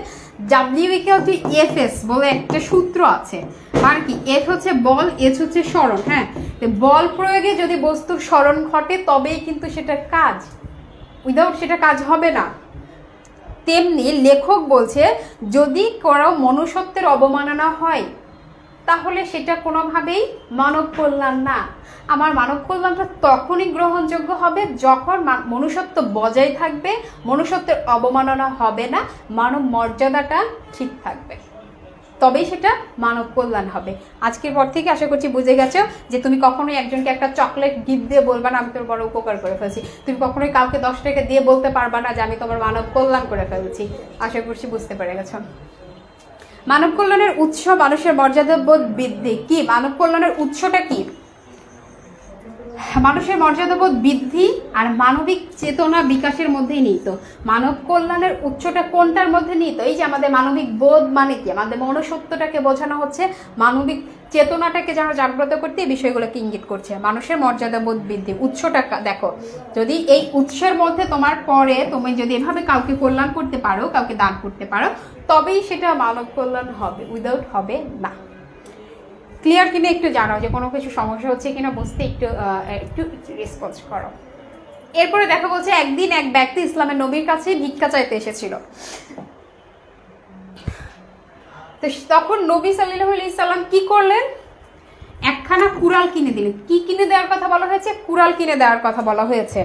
Speaker 1: W=Fs বলে একটা সূত্র আছে। মানে কি? F হচ্ছে বল, S হচ্ছে স্মরণ। হ্যাঁ, বল প্রয়োগে যদি বস্তুর স্মরণ ঘটে তবেই কিন্তু সেটা কাজ, উইদাউট সেটা কাজ হবে না। তেমনি লেখক বলছে যদি কারো মনুষ্যত্বের অবমাননা হয় তাহলে সেটা কোনোভাবেই মানব কল্যাণ না। আমার মানব কল্যাণটা তখনই গ্রহণযোগ্য হবে যখন মনুষ্যত্ব বজায় থাকবে, মনুষ্যত্বের অবমাননা হবে না, মানব মর্যাদাটা ঠিক থাকবে, তবেই সেটা মানব কল্যাণ হবে। আজকের পর থেকে আশা করছি বুঝে গেছো যে তুমি কখনোই একজনকে একটা চকলেট গিফট দিয়ে বলবা না আমি তোর বড় উপকার করে ফেলছি। তুমি কখনোই কাউকে 10 টাকা দিয়ে বলতে পারবা না যে আমি তোমার মানব কল্যাণ করে ফেলছি। আশা করছি বুঝতে পেরে গেছো। মানব কল্যাণের উৎস মানুষের মর্যাদাবোধ বৃদ্ধি। কি মানব কল্যাণের উৎসটা কি? মানুষের মর্যাদাবোধ বৃদ্ধি আর মানবিক চেতনা বিকাশের মধ্যেই নিহিত। মানব কল্যাণের উৎসটা কোনটার মধ্যে নিহিত? এই যে আমাদের মানবিক বোধ মানে কি, আমাদের মনুষ্যত্বটাকে বোঝানো হচ্ছে, মানবিক চেতনাটাকে যারা জাগ্রত করতে এই বিষয়গুলোকে ইঙ্গিত করছে। মানুষের মর্যাদাবোধ বৃদ্ধি উৎসটা দেখো, যদি এই উৎসের মধ্যে তোমার পরে তুমি যদি এভাবে কাউকে কল্যাণ করতে পারো, কাউকে দান করতে পারো, তবেই সেটা মানব কল্যাণ হবে, উইদাউট হবে না। ক্লিয়ার কিনা একটু জানাও, যে কোনো কিছু সমস্যা হচ্ছে কিনা বুঝতে একটু রেসপন্স করো। এরপরে দেখা বলছে একদিন এক ব্যক্তি ইসলামের নবীর কাছে ভিক্ষা চাইতে এসেছিল। তো তখন নবী সাল্লাল্লাহু আলাইহি সাল্লাম কি করলেন? একখানা কুড়াল কিনে দিলেন। কি কিনে দেওয়ার কথা বলা হয়েছে? কুড়াল কিনে দেওয়ার কথা বলা হয়েছে।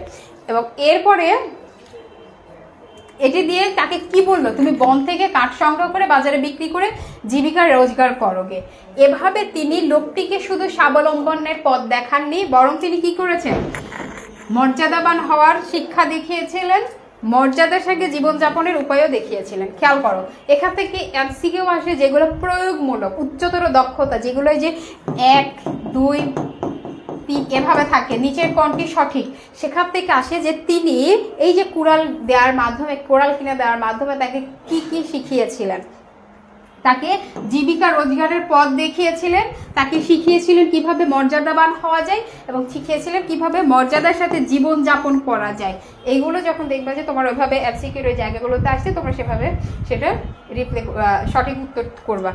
Speaker 1: এবং এরপরে এটি দিয়ে তাকে কি বললো? তুমি বন থেকে কাঠ সংগ্রহ করে বাজারে বিক্রি করে জীবিকা রোজগার করোগে। এভাবে তিনি লোকটিকে শুধু স্বাবলম্বনের পথ দেখাননি, বরং তিনি কি করেছেন? মর্যাদাবান হওয়ার শিক্ষা দেখিয়েছিলেন, মর্যাদার সঙ্গে জীবনযাপনের উপায়ও দেখিয়েছিলেন। খেয়াল করো, এখান থেকে এমসিকিউ আসে যেগুলো প্রয়োগমূলক, উচ্চতর দক্ষতা, যেগুলো যে 1 2 3 এভাবে থাকে, নিচের কোনটি সঠিক, সেখান থেকে আসে যে তিনি এই যে কুড়াল দেওয়ার মাধ্যমে, কুড়াল কিনে দেওয়ার মাধ্যমে তাকে কি কি শিখিয়েছিলেন? তাকে জীবিকা রোজগারের পথ দেখিয়েছিলেন, তাকে শিখিয়েছিলেন কিভাবে মর্যাদাবান হওয়া যায়, এবং শিখিয়েছিলেন কিভাবে মর্যাদার সাথে জীবন যাপন করা যায়। এইগুলো যখন দেখবা যে তোমার ওইভাবে এমসিকিউর ওই জায়গাগুলোতে আসছে, তোমরা সেভাবে সেটা সঠিক উত্তর করবা।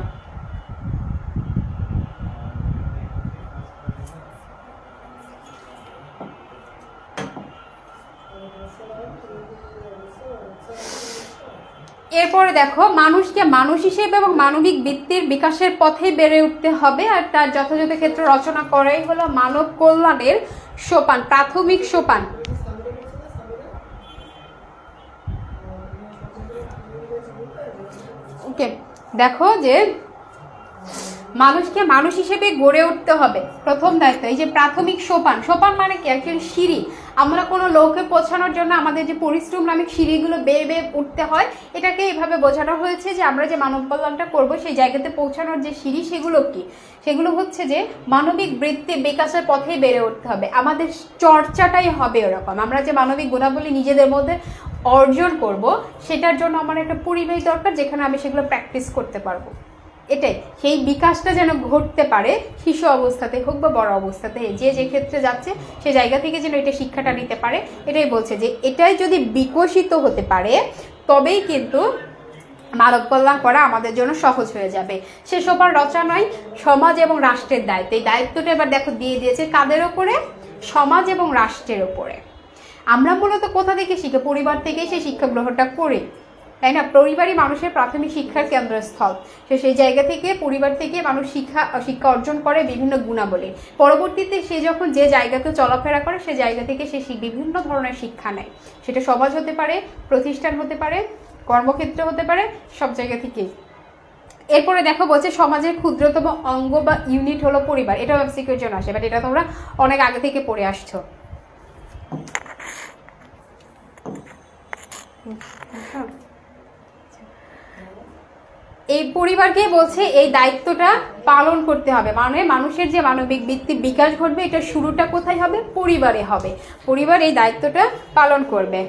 Speaker 1: এরপরে দেখো, মানুষকে মানুষ হিসেবে এবং মানবিক বৃত্তির বিকাশের পথে বেড়ে উঠতে হবে, আর তার যথাযথ ক্ষেত্র রচনা করাই হলো মানব কল্যাণের সোপান, প্রাথমিক সোপান। ওকে, দেখো যে মানুষকে মানুষ হিসেবে গড়ে উঠতে হবে, প্রথম দায়িত্ব। এই যে প্রাথমিক সোপান, সোপান মানে কি? অ্যাকচুয়ালি সিঁড়ি। আমরা কোনো লক্ষ্যে পৌঁছানোর জন্য আমাদের যে পরিশ্রম নামক সিঁড়িগুলো বেয়ে বেয়ে উঠতে হয়, এটাকে এইভাবে বোঝানো হয়েছে যে আমরা যে মানব কল্যাণটা করবো সেই জায়গাতে পৌঁছানোর যে সিঁড়ি, সেগুলো কি? সেগুলো হচ্ছে যে মানবিক বৃত্তি বিকাশের পথে বেড়ে উঠতে হবে। আমাদের চর্চাটাই হবে এরকম, আমরা যে মানবিক গুণাবলী নিজেদের মধ্যে অর্জন করব, সেটার জন্য আমার একটা পরিবেশ দরকার যেখানে আমি সেগুলো প্র্যাকটিস করতে পারবো। এটাই, সেই বিকাশটা যেন ঘটতে পারে শিশু অবস্থাতে হোক বা বড় অবস্থাতে, যে যে ক্ষেত্রে যাচ্ছে সে জায়গা থেকে যেন এটা শিক্ষাটা নিতে পারে। এটাই বলছে যে এটাই যদি বিকশিত হতে পারে তবেই কিন্তু মানব কল্যাণ করা আমাদের জন্য সহজ হয়ে যাবে। সে সোপান রচনায় সমাজ এবং রাষ্ট্রের দায়িত্ব। এই দায়িত্বটা এবার দেখো দিয়ে দিয়েছে কাদের ওপরে? সমাজ এবং রাষ্ট্রের ওপরে। আমরা মূলত কোথা থেকে শিখি? পরিবার থেকেই সেই শিক্ষা গ্রহণটা করি, তাই না? পরিবারই মানুষের প্রাথমিক শিক্ষার কেন্দ্রস্থল। সেই জায়গা থেকে, পরিবার থেকে মানুষ শিক্ষা অর্জন করে বিভিন্ন গুণাবলী। পরবর্তীতে সে যখন যে জায়গাতে চলাফেরা করে সে জায়গা থেকে সে বিভিন্ন ধরনের শিক্ষা নেয়। সেটা সমাজ হতে পারে, প্রতিষ্ঠান হতে পারে, কর্মক্ষেত্র হতে পারে, সব জায়গা থেকেই। এরপরে দেখো বলছে সমাজের ক্ষুদ্রতম অঙ্গ বা ইউনিট হলো পরিবার। এটাও এমসিকিউর জন্য আসে, বাট এটা তোমরা অনেক আগে থেকে পড়ে আসছো। এই পরিবারকে বলছে এই দায়িত্বটা পালন করতে হবে, মানে মানুষের যে মানবিক বৃত্তি বিকাশ ঘটবে এটা শুরুটা কোথায় হবে? পরিবারে হবে। পরিবার এই দায়িত্বটা পালন করবে।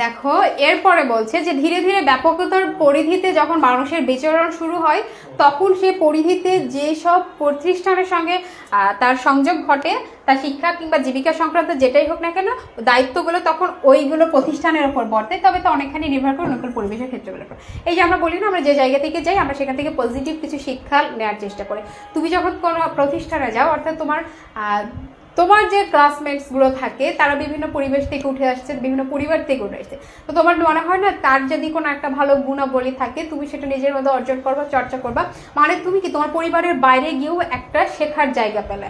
Speaker 1: দেখো এরপরে বলছে যে ধীরে ধীরে ব্যাপকতার পরিধিতে যখন মানুষের বিচরণ শুরু হয় তখন সে পরিধিতে যেসব প্রতিষ্ঠানের সঙ্গে তার সংযোগ ঘটে, তার শিক্ষা কিংবা জীবিকা সংক্রান্ত যেটাই হোক না কেন, দায়িত্বগুলো তখন ওইগুলো প্রতিষ্ঠানের ওপর বর্তে। তবে তো অনেকখানি নির্ভর করে অনুকূল পরিবেশের ক্ষেত্রগুলোর উপর। এই যে আমরা বলি না, আমরা যে জায়গা থেকে যাই আমরা সেখান থেকে পজিটিভ কিছু শিক্ষা নেওয়ার চেষ্টা করি। তুমি যখন কোনো প্রতিষ্ঠানে যাও, অর্থাৎ তোমার যে ক্লাসমেটসগুলো থাকে তারা বিভিন্ন পরিবেশ থেকে উঠে আসছে, বিভিন্ন পরিবার থেকে উঠে আসছে, তো তোমার মনে হয় না তার যদি কোনো একটা ভালো গুণাবলী থাকে তুমি সেটা নিজের মধ্যে অর্জন করবা, চর্চা করবা, মানে তুমি কি তোমার পরিবারের বাইরে গিয়েও একটা শেখার জায়গা পেলে।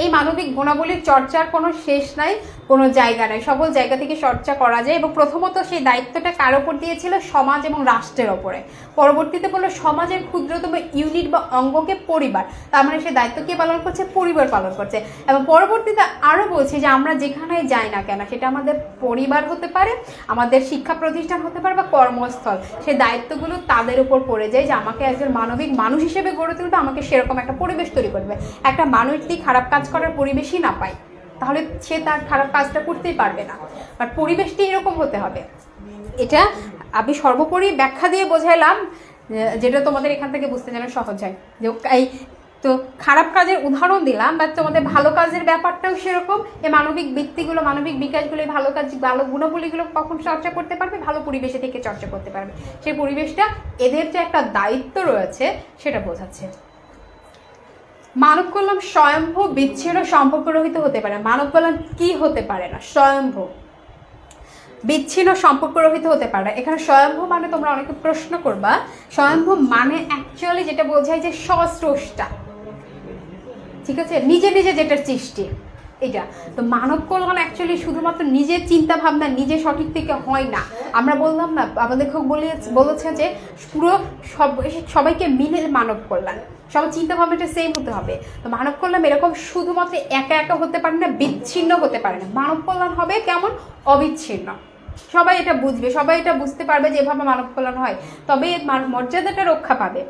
Speaker 1: এই মানবিক গুণাবলীর চর্চার কোনো শেষ নাই, কোনো জায়গা নাই, সকল জায়গা থেকে চর্চা করা যায়। এবং প্রথমত সেই দায়িত্বটা কার ওপর দিয়েছিল? সমাজ এবং রাষ্ট্রের ওপরে। পরবর্তীতে বললো সমাজের ক্ষুদ্রতম ইউনিট বা অঙ্গকে পরিবার, তার মানে সেই দায়িত্ব কে পালন করছে? পরিবার পালন করছে। এবং পরবর্তীতে আরও বলছি যে আমরা যেখানে যাই না কেন, সেটা আমাদের পরিবার হতে পারে, আমাদের শিক্ষা প্রতিষ্ঠান হতে পারে বা কর্মস্থল, সেই দায়িত্বগুলো তাদের উপর পড়ে যায় যে আমাকে একজন মানবিক মানুষ হিসেবে গড়ে তুলবে, আমাকে সেরকম একটা পরিবেশ তৈরি করবে। একটা মানুষ যদি খারাপ কাজ করার পরিবেশই না পায় তাহলে সে তার খারাপ কাজটা করতেই পারবে না। বাট পরিবেশটি এরকম হতে হবে। এটা আমি সর্বোপরি ব্যাখ্যা দিয়ে বোঝাইলাম, যেটা তোমাদের এখান থেকে বুঝতে যেন সহজ হয়। যে এই তো খারাপ কাজের উদাহরণ দিলাম, বাট তোমাদের ভালো কাজের ব্যাপারটাও সেরকম। এই মানবিক বৃত্তিগুলো, মানবিক বিকাশগুলো, ভালো কাজ, ভালো গুণাবলীগুলো কখন চর্চা করতে পারবে? ভালো পরিবেশে থেকে চর্চা করতে পারবে। সেই পরিবেশটা এদের যে একটা দায়িত্ব রয়েছে সেটা বোঝাচ্ছে। মানব কল্যাণ স্বয়ম্ভু বিচ্ছিন্ন সম্পর্ক রহিত হতে পারে। মানব কল্যাণ কি হতে পারে না? স্বয়ম্ভু বিচ্ছিন্ন সম্পর্ক রহিত হতে পারে। এখানে স্বয়ম্ভু মানে তোমরা অনেকে প্রশ্ন করবা, স্বয়ম্ভু মানে অ্যাকচুয়ালি যেটা বোঝায় যে স্বস্রষ্টা, ঠিক আছে, নিজে নিজে যেটার সৃষ্টি এটা। তো মানব কল্যাণ অ্যাকচুয়ালি শুধুমাত্র নিজের চিন্তা ভাবনা নিজে সঠিক থেকে হয় না। আমরা বললাম না, আমাদের খুব বলেছে যে পুরো সবাইকে মিলে মানব কল্যাণ, সবার চিন্তা ভাবনাটা সেম হতে হবে। তো মানব কল্যাণ এরকম শুধুমাত্র একা একা হতে পারে না, বিচ্ছিন্ন হতে পারে না। মানব কল্যাণ হবে কেমন? অবিচ্ছিন্ন। সবাই এটা বুঝবে, সবাই এটা বুঝতে পারবে যে এভাবে মানব কল্যাণ হয়, তবে মর্যাদাটা রক্ষা পাবে।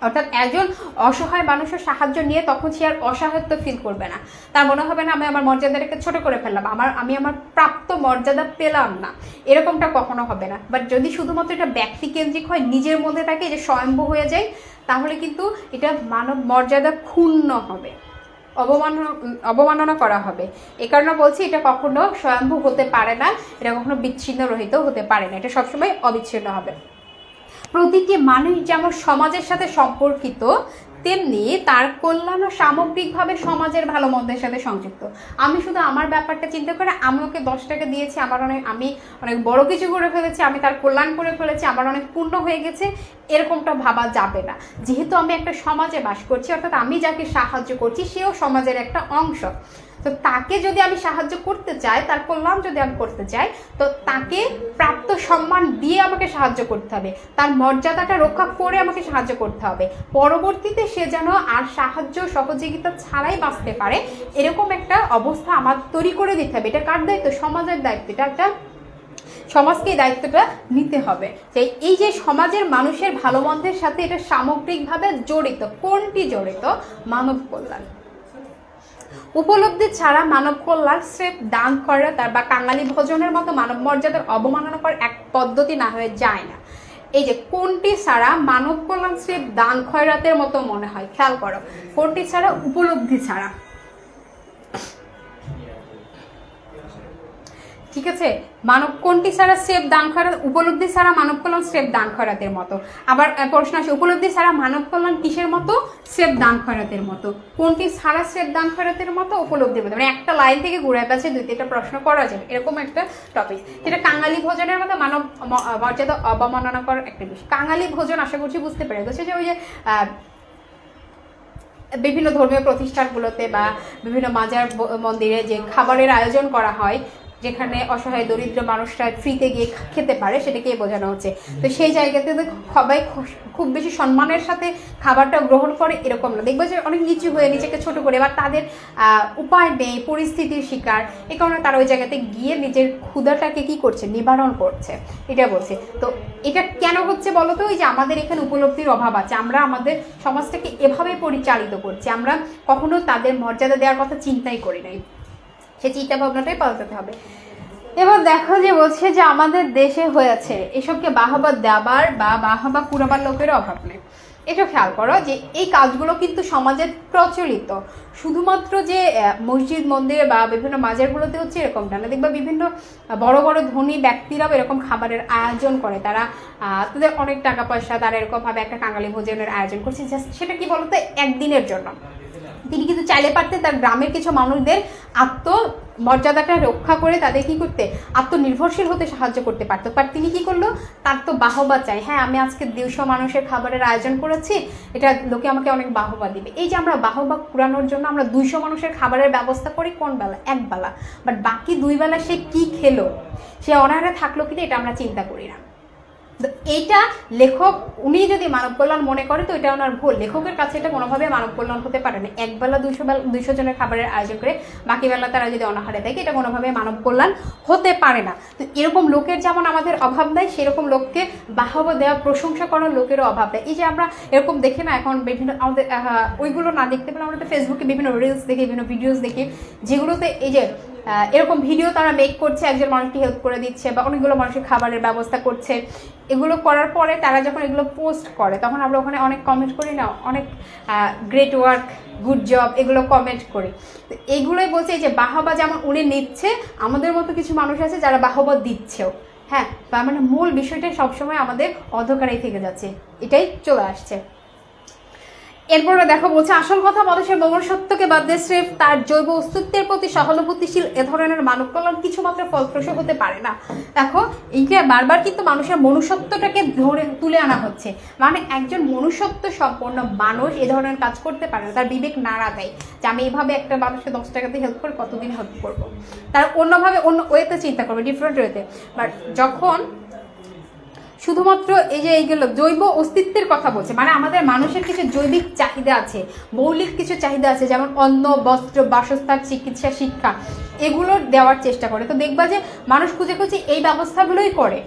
Speaker 1: অর্থাৎ একজন অসহায় মানুষের সাহায্য নিয়ে তখন সে আর অসহায়ত্ব ফিল করবে না, তার মনে হবে না আমি আমার মর্যাদাটাকে ছোট করে ফেললাম, আমি আমার প্রাপ্ত মর্যাদা পেলাম না, এরকমটা কখনো হবে না। বাট যদি শুধুমাত্র এটা ব্যক্তিকেন্দ্রিক হয়, নিজের মধ্যে থাকে, যে স্বয়ম্ভু হয়ে যায়, তাহলে কিন্তু এটা মানব মর্যাদা ক্ষুণ্ণ হবে, অবমাননা করা হবে। এ কারণে বলছি এটা কখনো স্বয়ম্ভু হতে পারে না, এটা কখনো বিচ্ছিন্ন রহিত হতে পারে না, এটা সবসময় অবিচ্ছিন্ন হবে। প্রতিটি মানুষ যেমন সমাজের সাথে সম্পর্কিত, তেমনি তার কল্যাণও সামগ্রিকভাবে সমাজের ভালো মন্দের সাথে সংযুক্ত। আমি শুধু আমার ব্যাপারটা চিন্তা করে আমি ওকে 10 টাকা দিয়েছি, আমি অনেক বড় কিছু করে ফেলেছি, আমি তার কল্যাণ করে ফেলেছি, আমার অনেক পূর্ণ হয়ে গেছে, এরকমটা ভাবা যাবে না। যেহেতু আমি একটা সমাজে বাস করছি, অর্থাৎ আমি যাকে সাহায্য করছি সেও সমাজের একটা অংশ। তো তাকে যদি আমি সাহায্য করতে চাই, তার কল্যাণ যদি আমি করতে চাই, তো তাকে প্রাপ্ত সম্মান দিয়ে আমাকে সাহায্য করতে হবে, তার মর্যাদাটা রক্ষা করে আমাকে সাহায্য করতে হবে। পরবর্তীতে সে যেন আর সাহায্য সহযোগিতা ছাড়াই বাঁচতে পারে, এরকম একটা অবস্থা আমার তৈরি করে দিতে হবে। এটা কার দায়িত্ব? সমাজের দায়িত্ব। এটা একটা সমাজকে এই দায়িত্বটা নিতে হবে যে এই যে সমাজের মানুষের ভালো মন্দের সাথে এটা সামগ্রিকভাবে জড়িত। কোনটি জড়িত? মানব কল্যাণ। উপলব্ধি ছাড়া মানব কল্যাণ স্রেফ দান করা তার বা কাঙালি ভোজনের মতো মানব মর্যাদার অবমাননা করার এক পদ্ধতি না হয়ে যায় না। এই যে কোনটি ছাড়া মানব কল্যাণ স্রেফ দান খয়রাতের মতো মনে হয়, খেয়াল করো, কোনটি ছাড়া? উপলব্ধি ছাড়া। ঠিক আছে, মানব কোনটি ছাড়া স্রেফ দান খয়রাত? উপলব্ধি ছাড়া মানব কল্যাণ স্রেফ দান খয়রাতের মতো। আবার প্রশ্ন আসে, উপলব্ধি ছাড়া মানব কল্যাণ কিসের মতো? স্রেফ দান খয়রাতের মতো। কোনটি ছাড়া স্রেফ দান খয়রাতের মতো? উপলব্ধির মতো। মানে একটা লাইন থেকে ঘুরে পেঁচে 2-3টা প্রশ্ন করা যাবে, এরকম একটা টপিক। যেটা কাঙালি ভোজনের মতো মানব মর্যাদা অবমাননা করার একটা বিষয়। কাঙালি ভোজন আশা করছি বুঝতে পেরে গেছে যে ওই যে বিভিন্ন ধর্মীয় প্রতিষ্ঠানগুলোতে বা বিভিন্ন মাজার মন্দিরে যে খাবারের আয়োজন করা হয়, যেখানে অসহায় দরিদ্র মানুষরা ফ্রিতে গিয়ে খেতে পারে, সেটাকেই বোঝানো হচ্ছে। তো সেই জায়গাতে সবাই খুব বেশি সম্মানের সাথে খাবারটা গ্রহণ করে এরকম না, দেখবে যে অনেক নিচু হয়ে নিজেকে ছোট করে, বা তাদের উপায় নেই, পরিস্থিতির শিকার, এই কারণে তারা ওই জায়গাতে গিয়ে নিজের ক্ষুধাটাকে কি করছে? নিবারণ করছে, এটা বলছে। তো এটা কেন হচ্ছে বলো তো? ওই যে আমাদের এখানে উপলব্ধির অভাব আছে, আমরা আমাদের সমাজটাকে এভাবে পরিচালিত করছি, আমরা কখনো তাদের মর্যাদা দেওয়ার কথা চিন্তাই করি নাই, সে চিন্তা ভাবনাটাই পাল্টাতে হবে। এবার দেখো যে বলছে যে আমাদের দেশে হয়েছে এসবকে বাহবা দেবার বা বাহবা কুড়াবার লোকের অভাব নেই। এটা খেয়াল করো যে এই কাজগুলো কিন্তু সমাজে প্রচলিত, শুধুমাত্র যে মসজিদ মন্দিরে বা বিভিন্ন মাজারগুলোতে হচ্ছে এরকমটা না। দেখবা বিভিন্ন বড় বড় ধনী ব্যক্তিরাও এরকম খাবারের আয়োজন করে, তারা তাদের অনেক টাকা পয়সা, তারা এরকমভাবে একটা কাঙালি ভোজনের আয়োজন করছে। জাস্ট সেটা কি বলতো? একদিনের জন্য। তিনি কিন্তু চাইলে পারতেন তার গ্রামের কিছু মানুষদের আত্মমর্যাদাটা রক্ষা করে তাদের কি করতে? আত্মনির্ভরশীল হতে সাহায্য করতে পারতো। বাট তিনি কি করলো? তার তো বাহবা চাই, হ্যাঁ আমি আজকে 200 মানুষের খাবারের আয়োজন করেছি, এটা লোকে আমাকে অনেক বাহবা দিবে। এই যে আমরা বাহবা কুড়ানোর জন্য আমরা 200 মানুষের খাবারের ব্যবস্থা করি কোন বেলা? এক বেলা। বাট বাকি 2 বেলা সে কি খেলো, সে অনাহারে থাকলো কিনা, এটা আমরা চিন্তা করি না। তো এইটা লেখক উনি যদি মানব কল্যাণ মনে করে তো এটা ওনার ভুল। লেখকের কাছে এটা কোনোভাবে মানব কল্যাণ হতে পারে না। একবেলা 200 জনের খাবারের আয়োজন করে বাকি বেলা তারা যদি অনাহারে থাকে, এটা কোনোভাবে মানব কল্যাণ হতে পারে না। তো এরকম লোকের যেমন আমাদের অভাব নাই, সেরকম লোককে বাহবা দেওয়া, প্রশংসা করার লোকেরও অভাব নেই। এই যে আমরা এরকম দেখি না এখন বিভিন্ন আমাদের ওইগুলো না দেখতে পেলে আমরা তো ফেসবুকে বিভিন্ন রিলস দেখি, বিভিন্ন ভিডিওস দেখি, যেগুলোতে এই যে এরকম ভিডিও তারা মেক করছে, একজন মানুষকে হেল্প করে দিচ্ছে বা অনেকগুলো মানুষের খাবারের ব্যবস্থা করছে। এগুলো করার পরে তারা যখন এগুলো পোস্ট করে তখন আমরা ওখানে অনেক কমেন্ট করি না, অনেক গ্রেট ওয়ার্ক, গুড জব, এগুলো কমেন্ট করি। তো এইগুলোই বলছে যে বাহবা যেমন উনি নিচ্ছে, আমাদের মতো কিছু মানুষ আছে যারা বাহবা দিচ্ছেও। হ্যাঁ, তার মানে মূল বিষয়টা সবসময় আমাদের অন্ধকারেই থেকে যাচ্ছে, এটাই চলে আসছে। এরপরে দেখো বলছে আসল কথা, মানুষের মনুষ্যত্বকে বাদ দিয়ে স্রেফ তার জৈব অস্তিত্বের প্রতি সহানুভূতিশীল এ ধরনের মানব কল্যাণ কিছুমাত্র ফলপ্রসূ হতে পারে না। দেখো এইটা বারবার কিন্তু মানুষের মনুষ্যত্বটাকে ধরে তুলে আনা হচ্ছে, মানে একজন মনুষ্যত্ব সম্পন্ন মানুষ এ ধরনের কাজ করতে পারে না, তার বিবেক নাড়া দেয় যে আমি এইভাবে একটা মানুষকে 10 টাকা দিয়ে হেল্প করে কতদিন হেল্প করবো, তার অন্যভাবে অন্য ওয়েতে চিন্তা করবে, ডিফারেন্ট ওয়েতে। বাট যখন শুধুমাত্র এই যে এইগুলো জৈব অস্তিত্বের কথা বলছে, মানে আমাদের মানুষের কিছু জৈবিক চাহিদা আছে, মৌলিক কিছু চাহিদা আছে, যেমন অন্ন, বস্ত্র, বাসস্থান, চিকিৎসা, শিক্ষা, এগুলো দেওয়ার চেষ্টা করে। তো দেখবা যে মানুষ খুঁজে খুঁজে এই ব্যবস্থাগুলোই করে,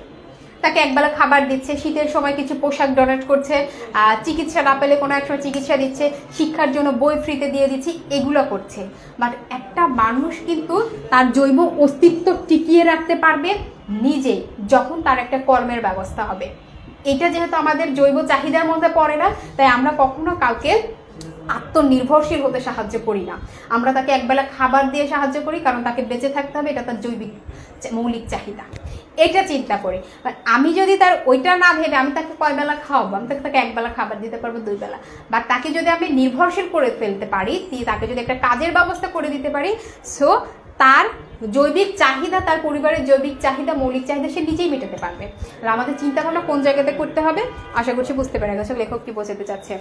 Speaker 1: তাকে একবেলা খাবার দিচ্ছে, শীতের সময় কিছু পোশাক ডোনেট করছে, চিকিৎসা না পেলে কোনো এক সময় চিকিৎসা দিচ্ছে, শিক্ষার জন্য বই ফ্রিতে দিয়ে দিচ্ছি, এগুলো করছে। বাট একটা মানুষ কিন্তু তার জৈব অস্তিত্ব টিকিয়ে রাখতে পারবে নিজেই যখন তার একটা কর্মের ব্যবস্থা হবে। এটা যেহেতু আমাদের জৈব চাহিদার মধ্যে পড়ে না, তাই আমরা কখনো কাউকে আত্মনির্ভরশীল হতে সাহায্য করি না। আমরা তাকে একবেলা খাবার দিয়ে সাহায্য করি, কারণ তাকে বেঁচে থাকতে হবে, এটা তার জৈবিক মৌলিক চাহিদা, এটা চিন্তা করি। আমি যদি তার ওইটা না ভেবে আমি তাকে কয় বেলা খাওয়াবো, আমি তাকে একবেলা খাবার দিতে পারবো, 2 বেলা, বা তাকে যদি আমি নির্ভরশীল করে ফেলতে পারি, তাকে যদি একটা কাজের ব্যবস্থা করে দিতে পারি, সো তার জৈবিক চাহিদা, তার পরিবারের জৈবিক চাহিদা, মৌলিক চাহিদা সে নিজেই মেটাতে পারবে। আর আমাদের চিন্তাভাবনা কোন জায়গাতে করতে হবে আশা করছি বুঝতে পেরে গেছে লেখক কি বোঝাতে চাচ্ছে।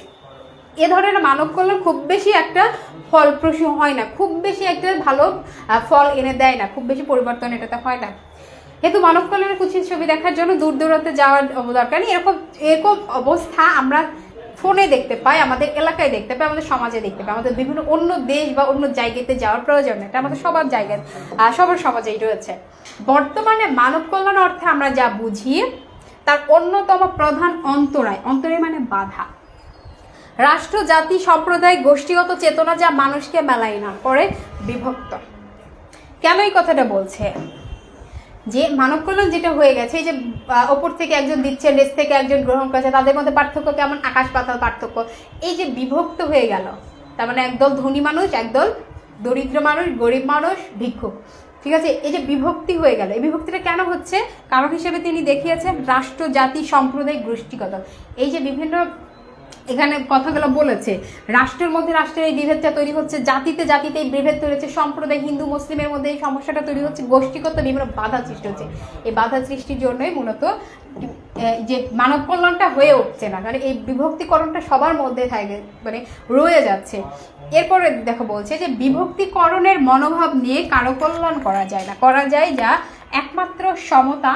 Speaker 1: এ ধরনের মানব কল্যাণ খুব বেশি একটা ফলপ্রসূ হয় না, খুব বেশি একটা ভালো ফল এনে দেয় না, খুব বেশি পরিবর্তন এটাতে হয় না। যেহেতু মানব কল্যাণের কিছু ছবি দেখার জন্য দূর দূরান্তে যাওয়ার দরকার নেই। এরকম অবস্থা আমরা ফোনে দেখতে পাই, আমাদের এলাকায় দেখতে পাই, আমাদের সমাজে দেখতে পাই, আমাদের বিভিন্ন অন্য দেশ বা অন্য জায়গাতে যাওয়ার প্রয়োজন নেই, এটা আমাদের সবার জায়গায় সবার সমাজেই রয়েছে। বর্তমানে মানব কল্যাণ অর্থে আমরা যা বুঝি তার অন্যতম প্রধান অন্তরায় মানে বাধা, রাষ্ট্র, জাতি, সম্প্রদায়, গোষ্ঠীগত চেতনা যা মানুষকে মেলাই না করে বিভক্ত। কেন এই কথাটা বলছে? যে মানব কল্যাণ যেটা হয়ে গেছে, এই যে ওপর থেকে একজন দিচ্ছে, নিচ থেকে একজন গ্রহণ করছে, তাদের মধ্যে পার্থক্য কেমন, আকাশ পাতাল পার্থক্য। এই যে বিভক্ত হয়ে গেল, তার মানে একদল ধনী মানুষ, একদল দরিদ্র মানুষ, গরিব মানুষ, ভিক্ষুক, ঠিক আছে, এই যে বিভক্তি হয়ে গেল, এই বিভক্তিটা কেন হচ্ছে? কারণ হিসেবে তিনি দেখিয়েছেন রাষ্ট্র, জাতি, সম্প্রদায়, গোষ্ঠীগত, এই যে বিভিন্ন এখানে কথাগুলো বলেছে, রাষ্ট্রের মধ্যে রাষ্ট্রের এই বিভেদটা তৈরি হচ্ছে, জাতিতে জাতিতে এই বিভেদ তৈরি হচ্ছে, সম্প্রদায় হিন্দু মুসলিমের মধ্যে এই সমস্যাটা তৈরি হচ্ছে, গোষ্ঠীগত বিভিন্ন বাধা সৃষ্টি হচ্ছে। এই বাধা সৃষ্টির জন্যই মূলত যে মানব কল্যাণটা হয়ে উঠছে না, কারণ এই বিভক্তিকরণটা সবার মধ্যে থাকে, মানে রয়ে যাচ্ছে। এরপরে দেখো বলছে যে বিভক্তিকরণের মনোভাব নিয়ে কারো কল্যাণ করা যায় না, করা যায় যা একমাত্র সমতা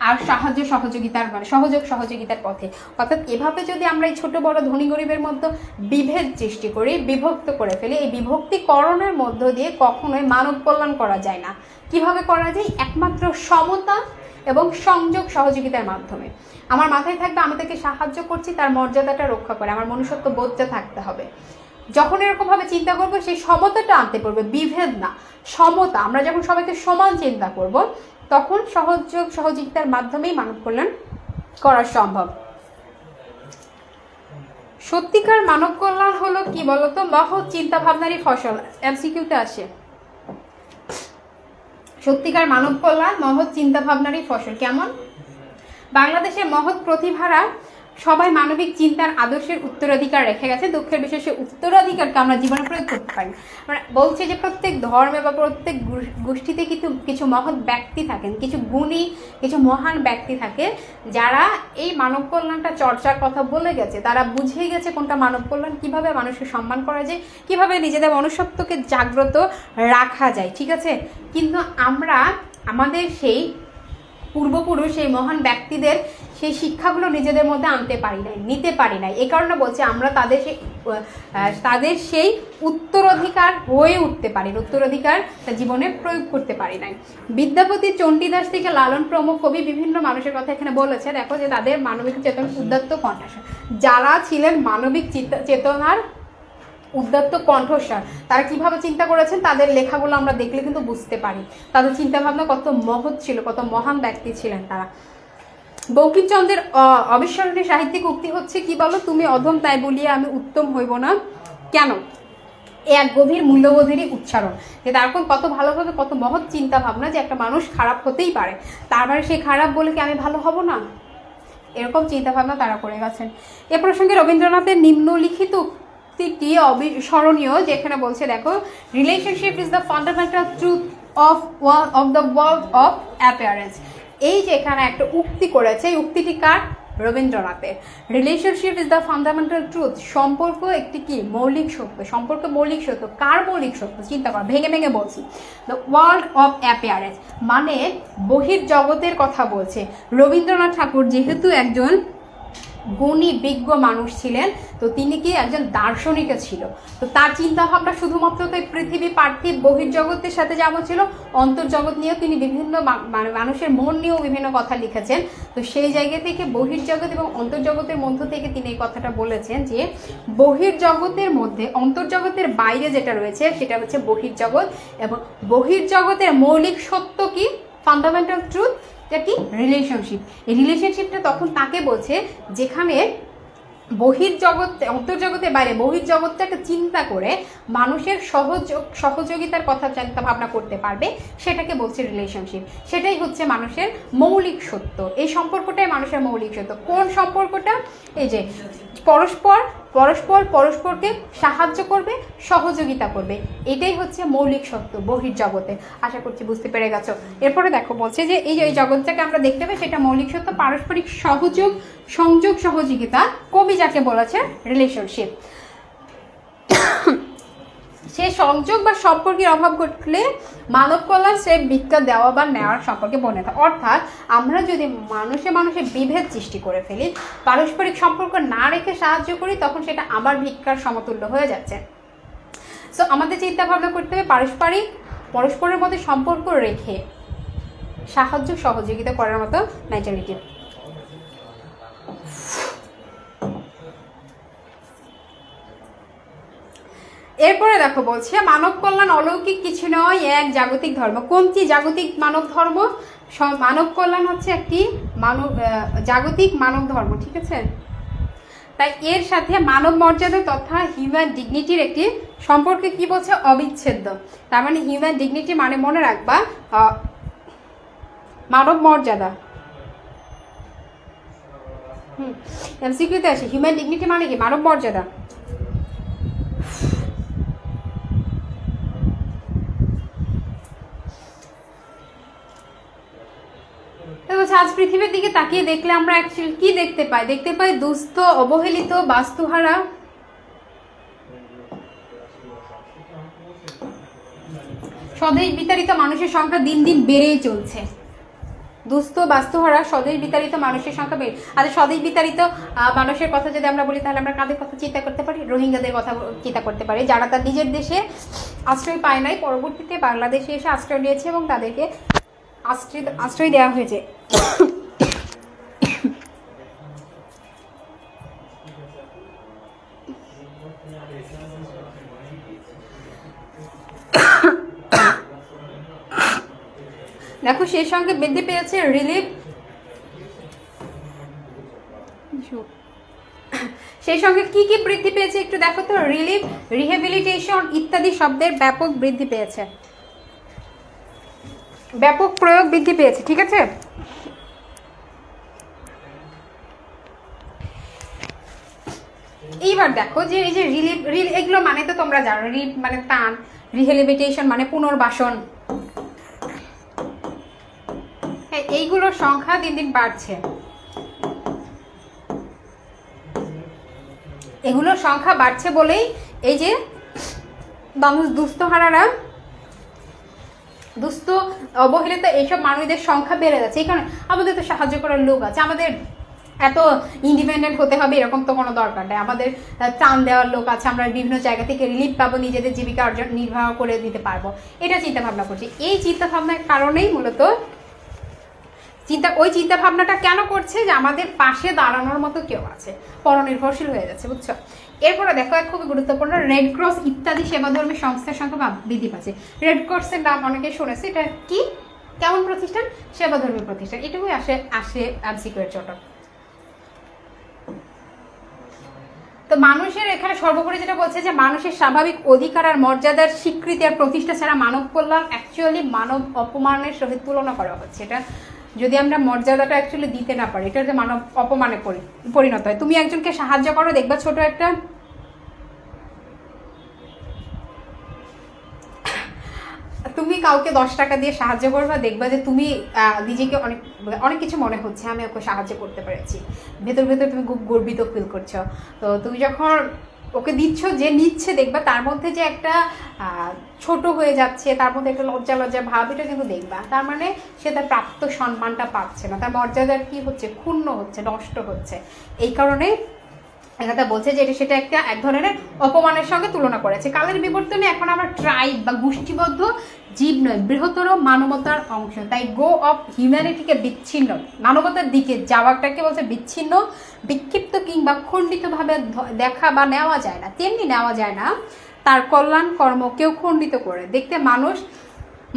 Speaker 1: আর সাহায্য সহযোগিতার মানে সহযোগিতার পথে। অর্থাৎ এভাবে যদি আমরা এই ছোট বড় ধনী গরিবের মধ্যে বিভেদ সৃষ্টি করি, বিভক্ত করে ফেলি, এই বিভক্তিকরণের মধ্য দিয়ে কখনোই মানব কল্যাণ করা যায় না। কিভাবে করা যায়? একমাত্র সমতা এবং সংযোগ সহযোগিতার মাধ্যমে। আমার মাথায় থাকবে আমি তাকে সাহায্য করছি, তার মর্যাদাটা রক্ষা করে, আমার মনুষ্যত্ব বোধটা থাকতে হবে। যখন এরকম ভাবে চিন্তা করবো, সেই সমতাটা আনতে পারবে, বিভেদ না, সমতা। আমরা যখন সবাইকে সমান চিন্তা করব, তখন সহযোগ সহযোগিতার মাধ্যমেই মানব কল্যাণ করা সম্ভব। সত্যিকার মানব কল্যাণ হলো কি বলতো? মহৎ চিন্তা ভাবনারই ফসল। এমসিকিউতে আসে সত্যিকার মানব কল্যাণ মহৎ চিন্তা ভাবনারই ফসল। কেমন? বাংলাদেশের মহৎ প্রতিভারা সবাই মানবিক চিন্তার আদর্শের উত্তরাধিকার রেখে গেছে। দুঃখের বিষয় সে উত্তরাধিকারকে আমরা জীবনে প্রয়োগ করতে পারি। মানে বলছে যে প্রত্যেক ধর্মে বা প্রত্যেক গোষ্ঠীতে কিছু মহৎ ব্যক্তি থাকেন, কিছু গুণী, কিছু মহান ব্যক্তি থাকে, যারা এই মানব কল্যাণটা চর্চার কথা বলে গেছে। তারা বুঝে গেছে কোনটা মানব কল্যাণ, কিভাবে মানুষকে সম্মান করা যায়, কিভাবে নিজেদের মনুষ্যত্বকে জাগ্রত রাখা যায়, ঠিক আছে। কিন্তু আমরা আমাদের সেই পূর্বপুরুষ, সেই মহান ব্যক্তিদের সেই শিক্ষাগুলো নিজেদের মধ্যে আনতে পারি নাই, নিতে পারি নাই। এই কারণে বলছে আমরা তাদের সেই উত্তরাধিকার হয়ে উঠতে পারি, উত্তরাধিকার জীবনে প্রয়োগ করতে পারি নাই। বিদ্যাপতি, চণ্ডীদাস থেকে লালন প্রমুখ কবি বিভিন্ন মানুষের কথা এখানে বলেছে। দেখো যে তাদের মানবিক চেতন উদ্যত্ত কণ্ঠস্বর, যারা ছিলেন মানবিক চেতনার উদ্যত্ত কণ্ঠস্বর, তারা কিভাবে চিন্তা করেছেন তাদের লেখাগুলো আমরা দেখলে কিন্তু বুঝতে পারি তাদের চিন্তাভাবনা কত মহৎ ছিল, কত মহান ব্যক্তি ছিলেন তারা। বঙ্কিমচন্দ্রের অবিস্মরণীয় সাহিত্যিক উক্তি হচ্ছে কি বলো? তুমি অধম তাই বলিয়া আমি উত্তম হইব না কেন? এক গভীর মূল্যবোধেরই উচ্চারণ, যে তার কত ভালোভাবে কত মহৎ চিন্তা ভাবনা, যে একটা মানুষ খারাপ হতেই পারে, তার মানে সেই খারাপ বলে কি আমি ভালো হব না, এরকম চিন্তা ভাবনা তারা করে গেছেন। এ প্রসঙ্গে রবীন্দ্রনাথের নিম্নলিখিত উক্তিটি অবিস্মরণীয়, যেখানে বলছে দেখো, relationship is the fundamental truth of the world of appearance. এই যে এখানে একটা উক্তি করেছে, এই উক্তিটি কার? রবীন্দ্রনাথের। Relationship is the fundamental truth, সম্পর্ক একটি কি? মৌলিক সত্য। সম্পর্ক মৌলিক সত্য। কার মৌলিক সত্য? চিন্তা কর, ভেঙে ভেঙে বলছি। দ্য ওয়ার্ল্ড অফ অ্যাপিয়ারেন্স মানে বহির্জগতের কথা বলছে। রবীন্দ্রনাথ ঠাকুর যেহেতু একজন গুণী বিজ্ঞ মানুষ ছিলেন, তো তিনি কি একজন দার্শনিক ছিল, তো তার চিন্তা ভাবনা শুধুমাত্র তো পৃথিবী পার্থিব বহির্জগতের সাথে যেমন ছিল, অন্তর্জগৎ নিয়েও তিনি বিভিন্ন মানুষের মন নিয়েও বিভিন্ন কথা লিখেছেন। তো সেই জায়গা থেকে বহির্জগৎ এবং অন্তর্জগতের মধ্য থেকে তিনি এই কথাটা বলেছেন যে বহির্জগতের মধ্যে অন্তর্জগতের বাইরে যেটা রয়েছে সেটা হচ্ছে বহির্জগৎ, এবং বহির্জগতের মৌলিক সত্য কি? ফান্ডামেন্টাল ট্রুথ, এটা কি? রিলেশনশিপ। এই রিলেশনশিপটা তখন তাকে বলছে যেখানে বহির্জগতে, অন্তর্জগতের বাইরে বহির্জগৎটাকে চিন্তা করে মানুষের সহযোগিতার কথা চিন্তা ভাবনা করতে পারবে, সেটাকে বলছে রিলেশনশিপ। সেটাই হচ্ছে মানুষের মৌলিক সত্য। এই সম্পর্কটাই মানুষের মৌলিক সত্য। কোন সম্পর্কটা? এই যে পরস্পরকে সাহায্য করবে, সহযোগিতা করবে, এটাই হচ্ছে মৌলিক সত্য বহির্জগতে। আশা করছি বুঝতে পেরে গেছো। এরপরে দেখো বলছে যে এই যে জগৎটাকে আমরা দেখতে পাই সেটা মৌলিক সত্য, পারস্পরিক সংযোগ সহযোগিতা, কবি যাকে বলেছে রিলেশনশিপ। সে সংযোগ বা সম্পর্কের অভাব ঘটলে মানব কল্যাণ সে ভিক্ষা দেওয়া বা নেওয়ার সম্পর্কে বর্ণিত। অর্থাৎ আমরা যদি মানুষে বিভেদ সৃষ্টি করে ফেলি, পারস্পরিক সম্পর্ক না রেখে সাহায্য করি, তখন সেটা আবার ভিক্ষার সমতুল্য হয়ে যাচ্ছে। সো আমাদের চিন্তা ভাবনা করতে হবে পরস্পরের মধ্যে সম্পর্ক রেখে সাহায্য সহযোগিতা করার মতো মেন্টালিটি। এরপরে দেখো বলছে মানব কল্যাণ অলৌকিক কিছু নয়, এক জাগতিক ধর্ম। কোনটি জাগতিক মানব ধর্ম? মানব কল্যাণ হচ্ছে একটি জাগতিক মানব ধর্ম, ঠিক আছে? তাই এর সাথে মানব মর্যাদা তথা হিউম্যান ডিগনিটির একটি সম্পর্কে কি বলছে? অবিচ্ছেদ্য। তার মানে হিউম্যান ডিগনিটি মানে মনে রাখবা মানব মর্যাদা। এমসিকিউতে আসে হিউম্যান ডিগনিটি মানে কি? মানব মর্যাদা। আজ পৃথিবীর দিকে তাকিয়ে দেখলে আমরা অ্যাকচুয়ালি কি দেখতে পাই? দেখতে পাই দুস্থ, অবহেলিত, বাস্তুহারা, স্বদেশ বিতাড়িত মানুষের সংখ্যা দিন দিন বেড়েই চলছে। দুস্থ, বাস্তুহারা, স্বদেশ বিতাড়িত মানুষের সংখ্যা বেড়ে। আচ্ছা, স্বদেশ বিতাড়িত মানুষের কথা যদি আমরা বলি, তাহলে আমরা কাদের কথা চিন্তা করতে পারি? রোহিঙ্গাদের কথা চিন্তা করতে পারি, যারা তার নিজের দেশে আশ্রয় পায় নাই, পরবর্তীতে বাংলাদেশে এসে আশ্রয় নিয়েছে এবং তাদেরকে আশ্রয় দেওয়া হয়েছে। দেখো সেই সঙ্গে বৃদ্ধি পেয়েছে রিলিফ, সেই সঙ্গে কি কি বৃদ্ধি পেয়েছে একটু দেখো তো। রিলিফ, রিহেবিলিটেশন ইত্যাদি শব্দের ব্যাপক বৃদ্ধি পেয়েছে, ব্যাপক প্রয়োগ বৃদ্ধি পেয়েছে, ঠিক আছে? এইবার দেখো যে এই যে রিলিফ, এগুলো মানে তো তোমরা জানো, রিলিফ মানে ত্রাণ, রিহেবিলিটেশন মানে পুনর্বাসন, এইগুলোর সংখ্যা দিন দিন বাড়ছে। এগুলোর সংখ্যা বাড়ছে বলেই এই যে মানুষ দুস্থহারারা, দুস্থ, অবহেলিত এইসব মানুষদের সংখ্যা বেড়ে যাচ্ছে। এই কারণে আমাদের তো সাহায্য করার লোক আছে, আমাদের এত ইন্ডিপেন্ডেন্ট হতে হবে এরকম তো কোনো দরকার নেই, আমাদের ত্রাণ দেওয়ার লোক আছে, আমরা বিভিন্ন জায়গা থেকে রিলিফ পাবো, নিজেদের জীবিকা অর্জন নির্বাহ করে দিতে পারবো, এটা চিন্তা ভাবনা করছি। এই চিন্তা ভাবনার কারণেই মূলত ওই চিন্তা ভাবনাটা কেন করছে? যে আমাদের পাশে দাঁড়ানোর মতো কেউ আছে, পরনির্ভরশীল হয়ে যাচ্ছে, বুঝছো? এরপরে দেখো এক খুবই গুরুত্বপূর্ণ, রেড ক্রস ইত্যাদি সেবাধর্মী সংস্থার সংখ্যা বৃদ্ধি পাচ্ছে। রেড ক্রসের নাম অনেকে শুনেছে, এটা কি, কেমন প্রতিষ্ঠান? সেবাধর্মী প্রতিষ্ঠান। এটুকুই আসে এমসিকিউর জন্য। তো মানুষের এখানে সর্বোপরি যেটা বলছে যে মানুষের স্বাভাবিক অধিকার আর মর্যাদার স্বীকৃতি আর প্রতিষ্ঠা ছাড়া মানব কল্যাণ অ্যাকচুয়ালি মানব অপমানের সহিত তুলনা করা হচ্ছে। এটা যদি আমরা মর্যাদাটা অ্যাকচুয়ালি দিতে না পারি, এটা যে মানব অপমানে পরিণত হয়। তুমি একজনকে সাহায্য করো, দেখবা ছোট একটা তুমি কাউকে 10 টাকা দিয়ে সাহায্য করবা, দেখবা যে তুমি নিজেকে অনেক কিছু মনে হচ্ছে, আমি ওকে সাহায্য করতে পেরেছি, ভেতর ভেতর তুমি খুব গর্বিত ফিল করছো। তো তুমি যখন ওকে দিচ্ছ, যে নিচ্ছে দেখবা তার মধ্যে যে একটা ছোট হয়ে যাচ্ছে, তার মধ্যে একটা লজ্জা ভাব, এটা কিন্তু দেখবা। তার মানে সে তার প্রাপ্ত সম্মানটা পাচ্ছে না, তার মর্যাদা কি হচ্ছে? ক্ষুণ্ণ হচ্ছে, নষ্ট হচ্ছে। এই কারণে এখানে বলছে যে সেটা এক ধরনের অপমানের সঙ্গে তুলনা করেছে। কালের বিবর্তনে এখন আমরা ট্রাইব বা গোষ্ঠীবদ্ধ জীব নয়, বৃহত্তর মানবতার অংশ। তাই গো অফ হিউম্যানিটিকে বিচ্ছিন্ন, মানবতার দিকে যাওয়াটাকে বলছে বিচ্ছিন্ন, বিক্ষিপ্ত কিংবা খণ্ডিতভাবে দেখা বা নেওয়া যায় না, তেমনি নেওয়া যায় না তার কল্যাণ কর্মকেও খণ্ডিত করে দেখতে।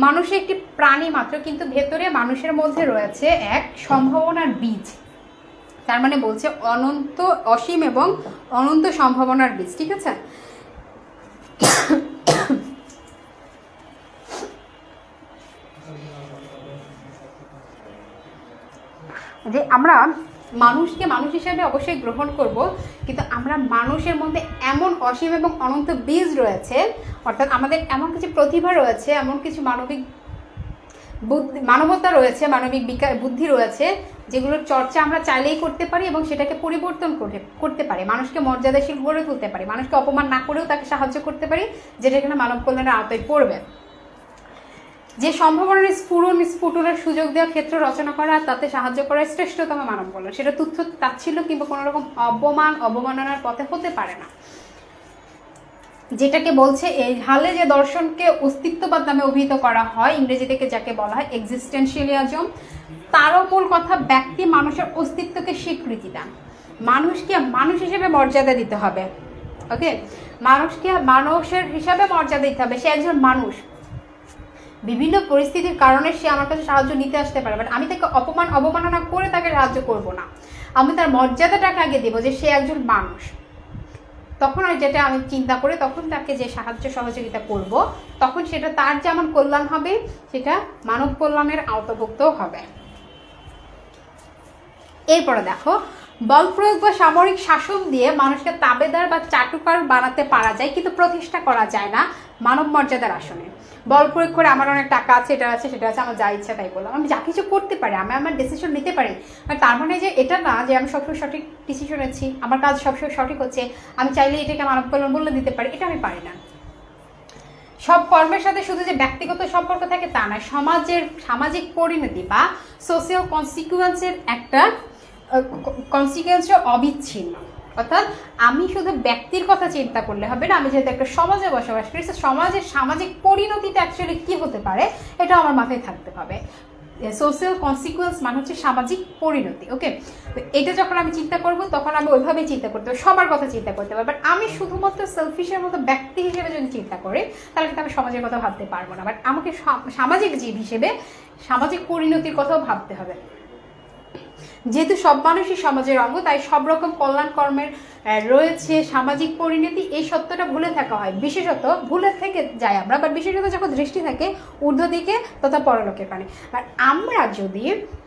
Speaker 1: মানুষ একটি প্রাণী মাত্র, কিন্তু ভেতরে মানুষের মধ্যে রয়েছে এক সম্ভাবনার বীজ। তার মানে বলছে অনন্ত, অসীম এবং অনন্ত সম্ভাবনার বীজ। ঠিক আছে, যে আমরা মানুষকে মানুষ হিসেবে অবশ্যই গ্রহণ করব, কিন্তু আমরা মানুষের মধ্যে এমন অসীম এবং অনন্ত বীজ রয়েছে, অর্থাৎ আমাদের এমন কিছু প্রতিভা রয়েছে, এমন কিছু মানবিক বুদ্ধি, মানবতা রয়েছে, মানবিক বিকাশ বুদ্ধি রয়েছে, যেগুলোর চর্চা আমরা চাইলেই করতে পারি এবং সেটাকে পরিবর্তন করতে পারি, মানুষকে মর্যাদাশীল গড়ে তুলতে পারি, মানুষকে অপমান না করেও তাকে সাহায্য করতে পারি, যেটা এখানে মানব কল্যাণের আওতায় পড়বে। যে সম্ভাবনার স্ফুটনের সুযোগ দেওয়ার ক্ষেত্র রচনা করা, তাতে সাহায্য করার শ্রেষ্ঠতম মানব কল্যাণ, সেটা তুচ্ছ তাচ্ছিল্য কিংবা কোনো রকম অবমাননার পথে হতে পারে না। যেটাকে বলছে এই হালে যে দর্শনকে অস্তিত্ববাদ নামে অভিহিত করা হয়, ইংরেজি থেকে যাকে বলা হয় এক্সিস্টেন্সিয়ালিজম, তারও মূল কথা ব্যক্তি মানুষের অস্তিত্বকে স্বীকৃতি দেন, মানুষকে মানুষ হিসেবে মর্যাদা দিতে হবে। ওকে, মানুষকে মানুষের হিসাবে মর্যাদা দিতে হবে, সে একজন মানুষ, বিভিন্ন পরিস্থিতির কারণে সে আমার কাছে সাহায্য নিতে আসতে পারে, বাট আমি তাকে অবমাননা করে তাকে সাহায্য করব না, আমি তার মর্যাদাটাকে আগে দেবো যে সে একজন মানুষ। তখন আর যেটা আমি চিন্তা করে তখন তাকে যে সাহায্য সহযোগিতা করব, তখন সেটা তার যেমন কল্যাণ হবে, সেটা মানব কল্যাণের আওতাভুক্ত হবে। এরপরে দেখো, বল প্রয়োগ বা সামরিক শাসন দিয়ে মানুষকে তাবেদার বা চাটুকার বানাতে পারা যায়, কিন্তু প্রতিষ্ঠা করা যায় না মানব মর্যাদার আসনে। বল প্রয়োগ করে আমার অনেক টাকা আছে, এটা আছে, সেটা আছে, আমার যা ইচ্ছা তাই বললাম, আমি যা কিছু করতে পারি, আমি আমার ডিসিশন নিতে পারি, তার মানে যে এটা না যে আমি সবসময় সঠিক ডিসিশন নিচ্ছি, আমার কাজ সবসময় সঠিক হচ্ছে, আমি চাইলে এটাকে মানব কল্যাণ বলে দিতে পারি, এটা আমি পারি না। সব কর্মের সাথে শুধু যে ব্যক্তিগত সম্পর্ক থাকে তা নয়, সামাজিক পরিণতি বা সোশিয়াল কনসিকুয়েন্সের একটা কনসিকুয়েন্স অবিচ্ছিন্ন। অর্থাৎ আমি শুধু ব্যক্তির কথা চিন্তা করলে হবে না, আমি যেহেতু একটা সমাজে বসবাস করি, সমাজের সামাজিক পরিণতিটা অ্যাকচুয়ালি কী হতে পারে এটা আমার মাথায় থাকতে হবে। সোশিয়াল কনসিকুয়েন্স মানে হচ্ছে সামাজিক পরিণতি। ওকে, তো এটা যখন আমি চিন্তা করব তখন আমি ওইভাবেই চিন্তা করতে হবে, সবার কথা চিন্তা করতে হবে। বাট আমি শুধুমাত্র সেলফিশের মতো ব্যক্তি হিসেবে যদি চিন্তা করি তাহলে কিন্তু আমি সমাজের কথা ভাবতে পারবো না, বাট আমাকে সামাজিক জীব হিসেবে সামাজিক পরিণতির কথাও ভাবতে হবে। যেহেতু সব মানুষই সমাজের অঙ্গ, তাই সব রকম কল্যাণ কর্মের রয়েছে সামাজিক পরিণতি, এই সত্যটা ভুলে থাকা হয়, বিশেষত ভুলে থেকে যাই আমরা, বাট বিশেষত যখন দৃষ্টি থাকে ঊর্ধ্ব দিকে তথা পরলোকের পানে। আর আমরা যদি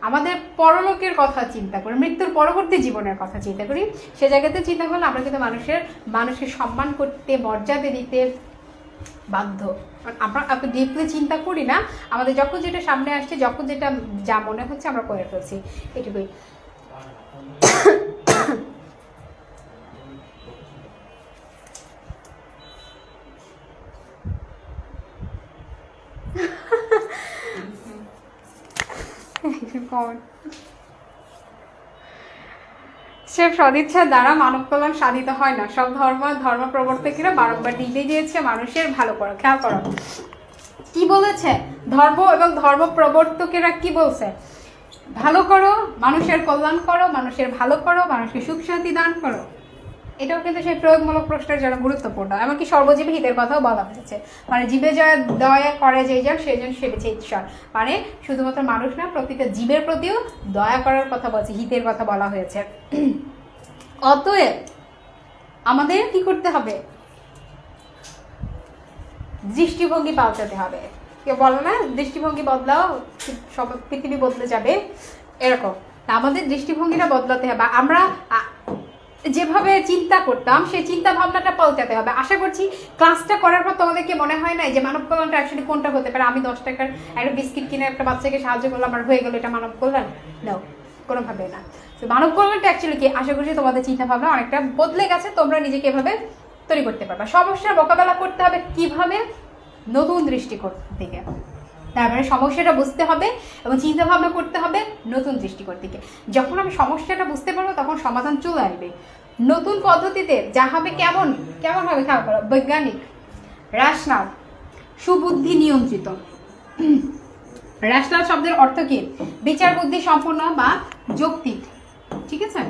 Speaker 1: আমাদের পরলোকের কথা চিন্তা করি, মৃত্যুর পরবর্তী জীবনের কথা চিন্তা করি, সে জায়গাতে চিন্তা করলে আমরা কিন্তু মানুষকে সম্মান করতে, মর্যাদা দিতে বাধ্য। আমরা এত ডিপলি চিন্তা করি না, আমাদের যখন যেটা সামনে আসছে, যখন যেটা যা মনে হচ্ছে আমরা করে ফেলছি, এটুকুই। সে সদিচ্ছা দ্বারা মানব কল্যাণ সাধিত হয় না, সব ধর্ম প্রবর্তকেরা বারংবার নির্দেশ দিয়েছে মানুষের ভালো করো। খেয়াল করো কি বলেছে, ধর্ম এবং ধর্ম প্রবর্তকেরা কি বলছে, ভালো করো, মানুষের কল্যাণ করো, মানুষের ভালো করো, মানুষকে সুখ শান্তি দান করো। এটাও কিন্তু সেই প্রয়োগমূলক প্রশ্নের জন্য গুরুত্বপূর্ণ। এমনকি সর্বজীবী হিতের কথাও বলা হয়েছে, মানে জীবে দয়া করে যেই জন সেজন সেবেছে ঈশ্বর, মানে শুধুমাত্র মানুষ না, প্রতিটা জীবের প্রতিও দয়া করার কথা বলছে, হিতের কথা বলা হয়েছে। অতএব আমাদের কি করতে হবে, দৃষ্টিভঙ্গি পাল্টাতে হবে। কেউ বলে না দৃষ্টিভঙ্গি বদলাও সব পৃথিবী বদলে যাবে, এরকম আমাদের দৃষ্টিভঙ্গিটা বদলাতে হবে। আমরা যেভাবে চিন্তা করতাম সেই চিন্তা ভাবনাটা পাল্টাতে হবে। আশা করছি ক্লাসটা করার পর তোমাদেরকে মনে হয় না যে মানব কল্যাণটা অ্যাকচুয়ালি কোনটা হতে পারে। আমি 10 টাকার একটা বিস্কিট কিনে একটা বাচ্চাকে সাহায্য করলাম, আমার হয়ে গেল এটা মানব কল্যাণ? নাও, কোনোভাবে না। তো মানব কল্যাণটা অ্যাকচুয়ালি কি, আশা করছি তোমাদের চিন্তা ভাবনা অনেকটা বদলে গেছে, তোমরা নিজেকে এভাবে তৈরি করতে পারবা। সমস্যার মোকাবেলা করতে হবে কিভাবে, নতুন দৃষ্টিকোণ থেকে। তারপরে সমস্যাটা বুঝতে হবে এবং চিন্তা ভাবনা করতে হবে নতুন দৃষ্টিকোণ থেকে। যখন আমি সমস্যাটা বুঝতে পারবো তখন সমাধান চলে আসবে নতুন পদ্ধতিতে। যা হবে কেমন হবে, খেয়াল করো, বৈজ্ঞানিক, রেশনাল, সুবুদ্ধি নিয়ন্ত্রিত। রেশনাল শব্দের অর্থ কি, বিচার বুদ্ধি সম্পূর্ণ বা যৌক্তিক। ঠিক আছে,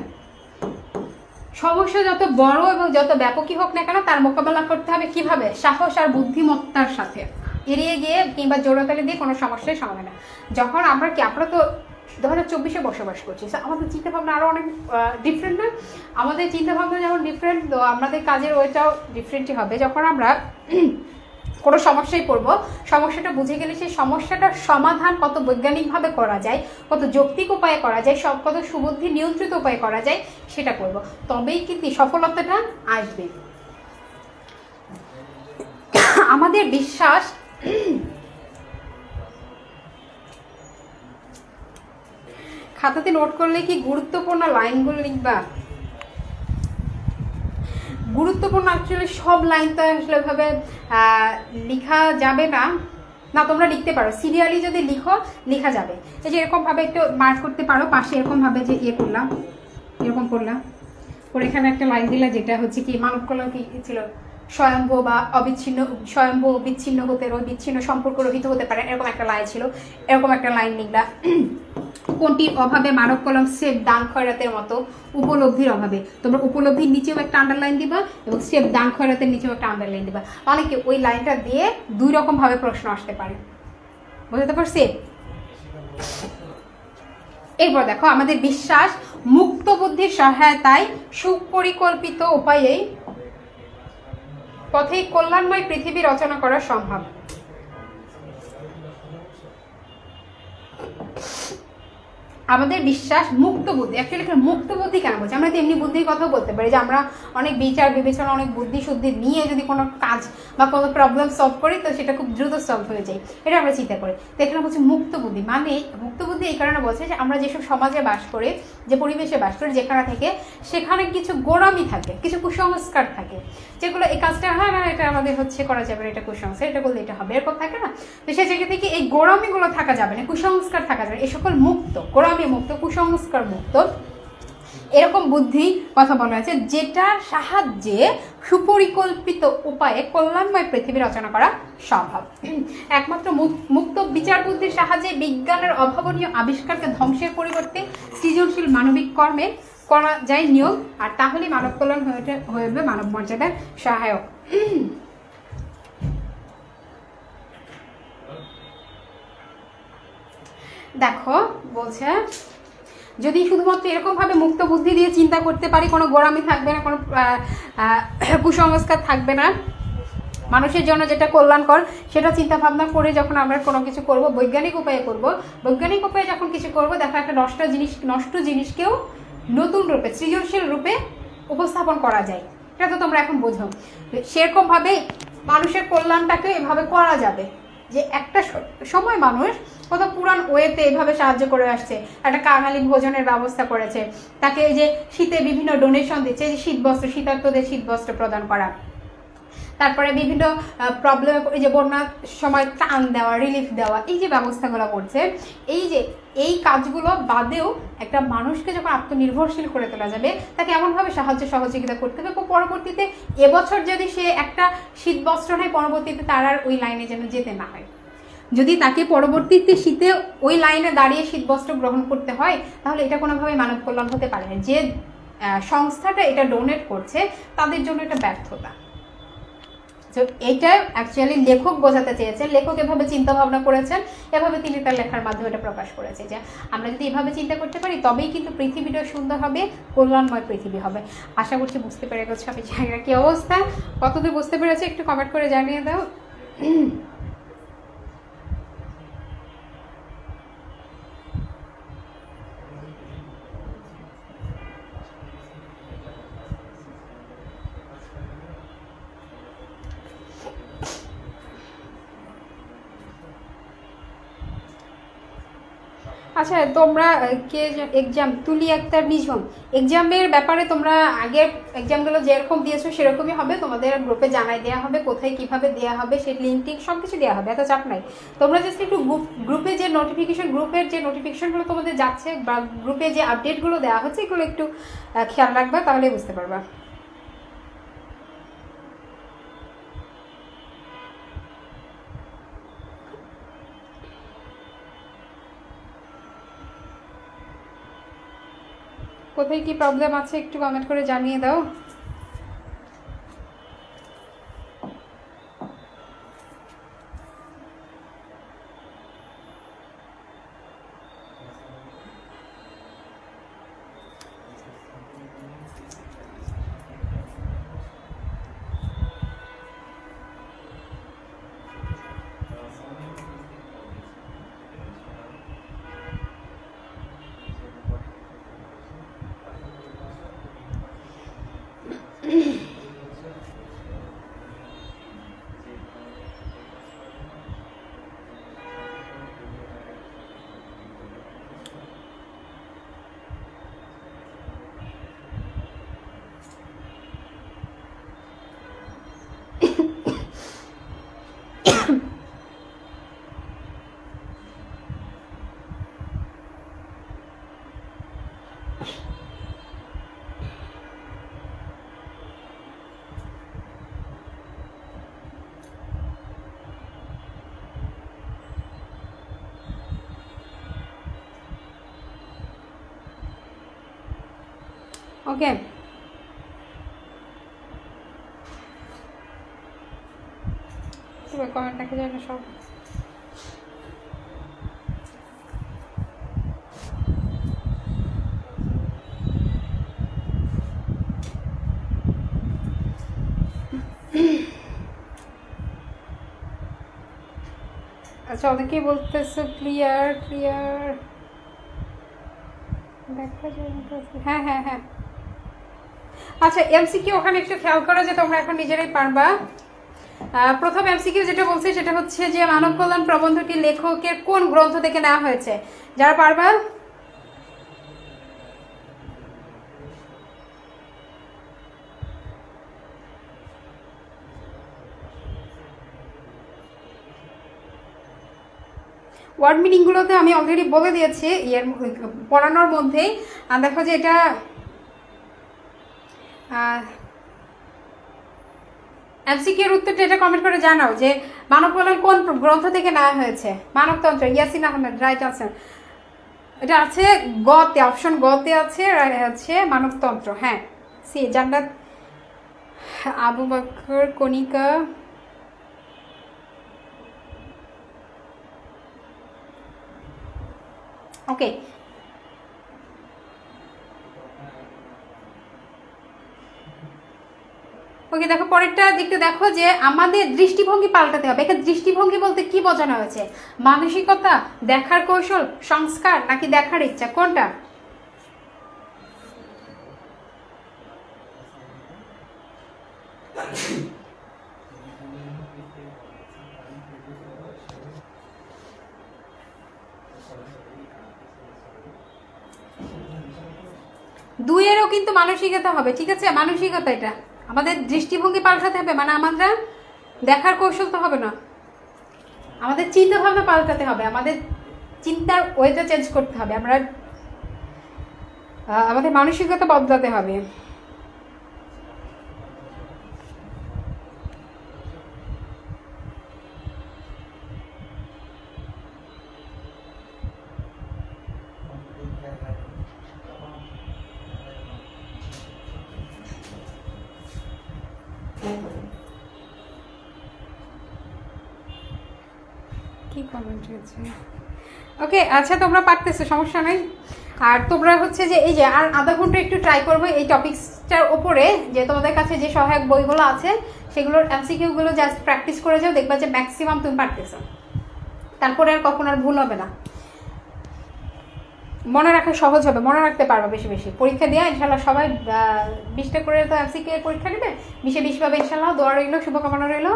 Speaker 1: সমস্যা যত বড় এবং যত ব্যাপকই হোক না কেন তার মোকাবেলা করতে হবে কিভাবে, সাহস আর বুদ্ধিমত্তার সাথে। এড়িয়ে গিয়ে কিংবা জোরাতালি দিয়ে কোনো সমস্যাই সমাধান না। যখন আমরা তো 2024-এ বসবাস করছি। আমাদের চিন্তাভাবনা আরও অনেক ডিফারেন্ট না? আমাদের চিন্তাভাবনা যেমন ডিফারেন্ট, তো আমাদের কাজের ওইটাও ডিফারেন্টই হবে। যখন আমরা কোনো সমস্যায় পড়বো, সমস্যাটা বুঝে গেলে সেই সমস্যাটার সমাধান কত বৈজ্ঞানিকভাবে করা যায়, কত যৌক্তিক উপায়ে করা যায়, কত সুবুদ্ধি নিয়ন্ত্রিত উপায়ে করা যায় সেটা করব, তবেই কিন্তু সফলতাটা আসবে। আমাদের বিশ্বাস, খাতাতে নোট করলে কি গুরুত্বপূর্ণ লাইনগুলো লিখবা? গুরুত্বপূর্ণ অ্যাকচুয়ালি সব লাইন তো আসলে ভাবে লেখা যাবে না। না, তোমরা লিখতে পারো, সিরিয়ালি যদি লিখো লেখা যাবে। এই যে এরকমভাবে একটু মার্ক করতে পারো পাশে, এরকমভাবে যে ইয়ে করলাম, এরকম করলাম, করে এখানে একটা লাইন দিলা যেটা হচ্ছে কি মানব কল্যাণ কি ছিল, স্বয়ম্ভ বা অবিচ্ছিন্ন, স্বয়ম্ভ বিচ্ছিন্ন হতে বিচ্ছিন্ন সম্পর্ক রহিত হতে পারে, এরকম একটা লাইন ছিল, এরকম একটা লাইন লিখলা। কোনটির অভাবে মানব কলম স্রেফ দান খয়রাতের মতো? উপলব্ধির অভাবে। তোমরা উপলব্ধির নিচেও একটা আন্ডারলাইন দিবা এবং স্রেফ দান খয়রাতের নিচেও একটা আন্ডারলাইন দিবা। অনেকে ওই লাইনটা দিয়ে দুই রকম ভাবে প্রশ্ন আসতে পারে, বুঝতে পারছি? এরপর দেখো, আমাদের বিশ্বাস মুক্ত বুদ্ধির সহায়তায় সুপরিকল্পিত উপায়েই পথেই কল্যাণময় পৃথিবী রচনা করা সম্ভব। আমাদের বিশ্বাস মুক্ত বুদ্ধি, অ্যাকচুয়ালি মুক্ত বুদ্ধি কেন বলছি? আমরা তো এমনি বুদ্ধির কথাও বলতে পারি যে আমরা অনেক বিচার বিবেচনা, অনেক বুদ্ধি শুদ্ধি নিয়ে যদি কোনো কাজ বা কোনো প্রবলেম সলভ করি তো সেটা খুব দ্রুত সলভ হয়ে যায়, এটা আমরা চিন্তা করি। তো এখানে বলছি মুক্ত বুদ্ধি, মানে মুক্ত বুদ্ধি এই কারণে বলছে যে আমরা যেসব সমাজে বাস করি, যে পরিবেশে বাস করি, যেখানে থেকে সেখানে কিছু গোড়ামি থাকে, কিছু কুসংস্কার থাকে, যেগুলো এই কাজটা হয় না, এটা আমাদের হচ্ছে করা যাবে না, এটা কুসংস্কার, এটা করলে এটা হবে, এরকম থাকে না? তো সেই জায়গা থেকে এই গোড়ামিগুলো থাকা যাবে না, কুসংস্কার থাকা যাবে, এই সকল মুক্ত, গোড়ামি মুক্ত, কুসংস্কার মুক্ত, এরকম বুদ্ধি কথা বলা হয়েছে, যেটার সাহায্যে সুপরিকল্পিত উপায়ে কল্যাণময় পৃথিবী রচনা করা সম্ভব। একমাত্র মুক্ত বিচার বুদ্ধির সাহায্যে বিজ্ঞানের অভাবনীয় আবিষ্কারকে ধ্বংসের পরিবর্তে সৃজনশীল মানবিক কর্মে করা যায় নিয়োগ, আর তাহলেই মানব কল্যাণ হয়ে উঠবে মানব মর্যাদার সহায়ক। দেখো বলছে, যদি শুধুমাত্র এরকমভাবে মুক্ত বুদ্ধি দিয়ে চিন্তা করতে পারি, কোনো গোড়ামি থাকবে না, কোনো কুসংস্কার থাকবে না, মানুষের জন্য যেটা কল্যাণকর সেটা চিন্তা ভাবনা করে যখন আমরা কোনো কিছু করব, বৈজ্ঞানিক উপায়ে করব, বৈজ্ঞানিক উপায়ে যখন কিছু করব, দেখো একটা নষ্ট জিনিসকেও নতুন রূপে, সৃজনশীল রূপে উপস্থাপন করা যায়। এটা তো তোমরা এখন বোঝো। সেরকমভাবে মানুষের কল্যাণটাকে এভাবে করা যাবে যে একটা সময় মানুষ কত পুরান ওয়েতে এভাবে সাহায্য করে আসছে, একটা কাঙালি ভোজনের ব্যবস্থা করেছে, তাকে এই যে শীতে বিভিন্ন ডোনেশন দিচ্ছে, যে শীতবস্ত্র, শীতার্তদের শীতবস্ত্র প্রদান করা, তারপরে বিভিন্ন প্রবলেমে, এই যে বন্যার সময় ত্রাণ দেওয়া, রিলিফ দেওয়া, এই যে ব্যবস্থাগুলো করছে, এই কাজগুলো বাদেও একটা মানুষকে যখন আত্মনির্ভরশীল করে তোলা যাবে, তাকে এমনভাবে সাহায্য সহযোগিতা করতে হবে, পরবর্তীতে এবছর যদি সে একটা শীতবস্ত্র নেয়, পরবর্তীতে তার আর ওই লাইনে যেন যেতে না হয়। যদি তাকে পরবর্তীতে শীতে ওই লাইনে দাঁড়িয়ে শীতবস্ত্র গ্রহণ করতে হয়, তাহলে এটা কোনোভাবেই মানব কল্যাণ হতে পারে না। যে সংস্থাটা এটা ডোনেট করছে তাদের জন্য এটা ব্যর্থতা। তো এইটা অ্যাকচুয়ালি লেখক বোঝাতে চেয়েছেন, লেখক এভাবে চিন্তা ভাবনা করেছেন, এভাবে তিনি তার লেখার মাধ্যমে এটা প্রকাশ করেছে যে আমরা যদি এভাবে চিন্তা করতে পারি তবেই কিন্তু পৃথিবীটা সুন্দর হবে, কল্যাণময় পৃথিবী হবে। আশা করছি বুঝতে পেরে গেছো আমি জায়গার কি অবস্থা, কতদূর বুঝতে পেরেছো একটু কমেন্ট করে জানিয়ে দাও। আচ্ছা, তোমরা কে এক্সাম, তুলি আক্তার নিঝুম, এক্সামের ব্যাপারে তোমরা আগের এক্সামগুলো যেরকম দিয়েছো সেরকমই হবে, তোমাদের গ্রুপে জানাই দেওয়া হবে কোথায় কিভাবে দেওয়া হবে, সেই লিঙ্ক টিঙ্ক সব কিছু দেওয়া হবে, এত চাপ নাই। তোমরা জাস্ট একটু গ্রুপে যে গ্রুপের যে নোটিফিকেশনগুলো তোমাদের যাচ্ছে বা গ্রুপে যে আপডেটগুলো দেওয়া হচ্ছে এগুলো একটু খেয়াল রাখবা, তাহলে বুঝতে পারবা। কোথায় কি প্রবলেম আছে একটু কমেন্ট করে জানিয়ে দাও। ওকে, কমেন্ট দেখা যায় না সব। আচ্ছা, অনেকেই বলতেছে ক্লিয়ার ক্লিয়ার দেখা যায়। হ্যাঁ হ্যাঁ হ্যাঁ, আচ্ছা এমসিকিউ ওখানে একটু খেয়াল করো যে তোমরা এখন নিজেরাই পারবা। প্রথম এমসিকিউ যেটা বলছে সেটা হচ্ছে যে মানব কল্যাণ প্রবন্ধটি লেখকের কোন গ্রন্থ থেকে নেওয়া হয়েছে। যারা পারবা ওয়ার্ড মিনিংগুলোতে আমি অলরেডি বলে দিয়েছি এর পড়ানোর মধ্যেই। দেখো যে এটা এমসিকিউর উত্তরটা এটা কমেন্ট করে জানাও যে মানব কল্যাণ কোন গ্রন্থ থেকে নেওয়া হয়েছে। মানবতন্ত্র, ইয়াসিন আহমেদ, রাইট আনসার। এটা আছে গতে, অপশন গতে আছে হচ্ছে মানবতন্ত্র। হ্যাঁ, সি জান্নাত, আবু বকর, কণিকা, ওকে। ওকে, দেখো পরেরটা দিকটা দেখো যে আমাদের দৃষ্টিভঙ্গি পাল্টাতে হবে। এখানে দৃষ্টিভঙ্গি বলতে কি বোঝানো হয়েছে? মানসিকতা, দেখার কৌশল, সংস্কার নাকি দেখার ইচ্ছা, কোনটা? দুইয়েরও কিন্তু মানসিকতা হবে, ঠিক আছে? মানসিকতা, এটা আমাদের দৃষ্টিভঙ্গি পাল্টাতে হবে, মানে আমরা দেখার কৌশল তো হবে না, আমাদের চিন্তা ভাবনা পাল্টাতে হবে, আমাদের চিন্তার ওয়েটা চেঞ্জ করতে হবে, আমরা আমাদের মানসিকতা বদলাতে হবে। কি কমেন্ট হয়েছে? ওকে, আচ্ছা তোমরা পারতেছো, সমস্যা নেই। আর তোমরা হচ্ছে যে এই যে আর আধা ঘন্টা একটু ট্রাই করবো এই টপিকসটার ওপরে, যে তোমাদের কাছে যে সহায়ক বইগুলো আছে সেগুলোর এমসিকিউগুলো জাস্ট প্র্যাকটিস করে যাও, দেখবা যে ম্যাক্সিমাম তুমি পারতেছো, তারপরে আর কখনো আর ভুল হবে না। মনে রাখা সহজ হবে, মনে রাখতে পারবা বেশি বেশি। পরীক্ষা দেওয়া ইনশাল্লাহ সবাই 20টা করে তো এমসিকিউ পরীক্ষা নেবে, 20-20 পাবে ইনশাল্লাহ। দোয়া রইলো, শুভকামনা রইলো।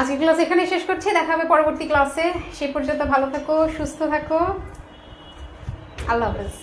Speaker 1: আজকের ক্লাস এখানে শেষ করছি, দেখা হবে পরবর্তী ক্লাসে। সেই পর্যন্ত ভালো থাকো, সুস্থ থাকো, আল্লাহ হাফেজ।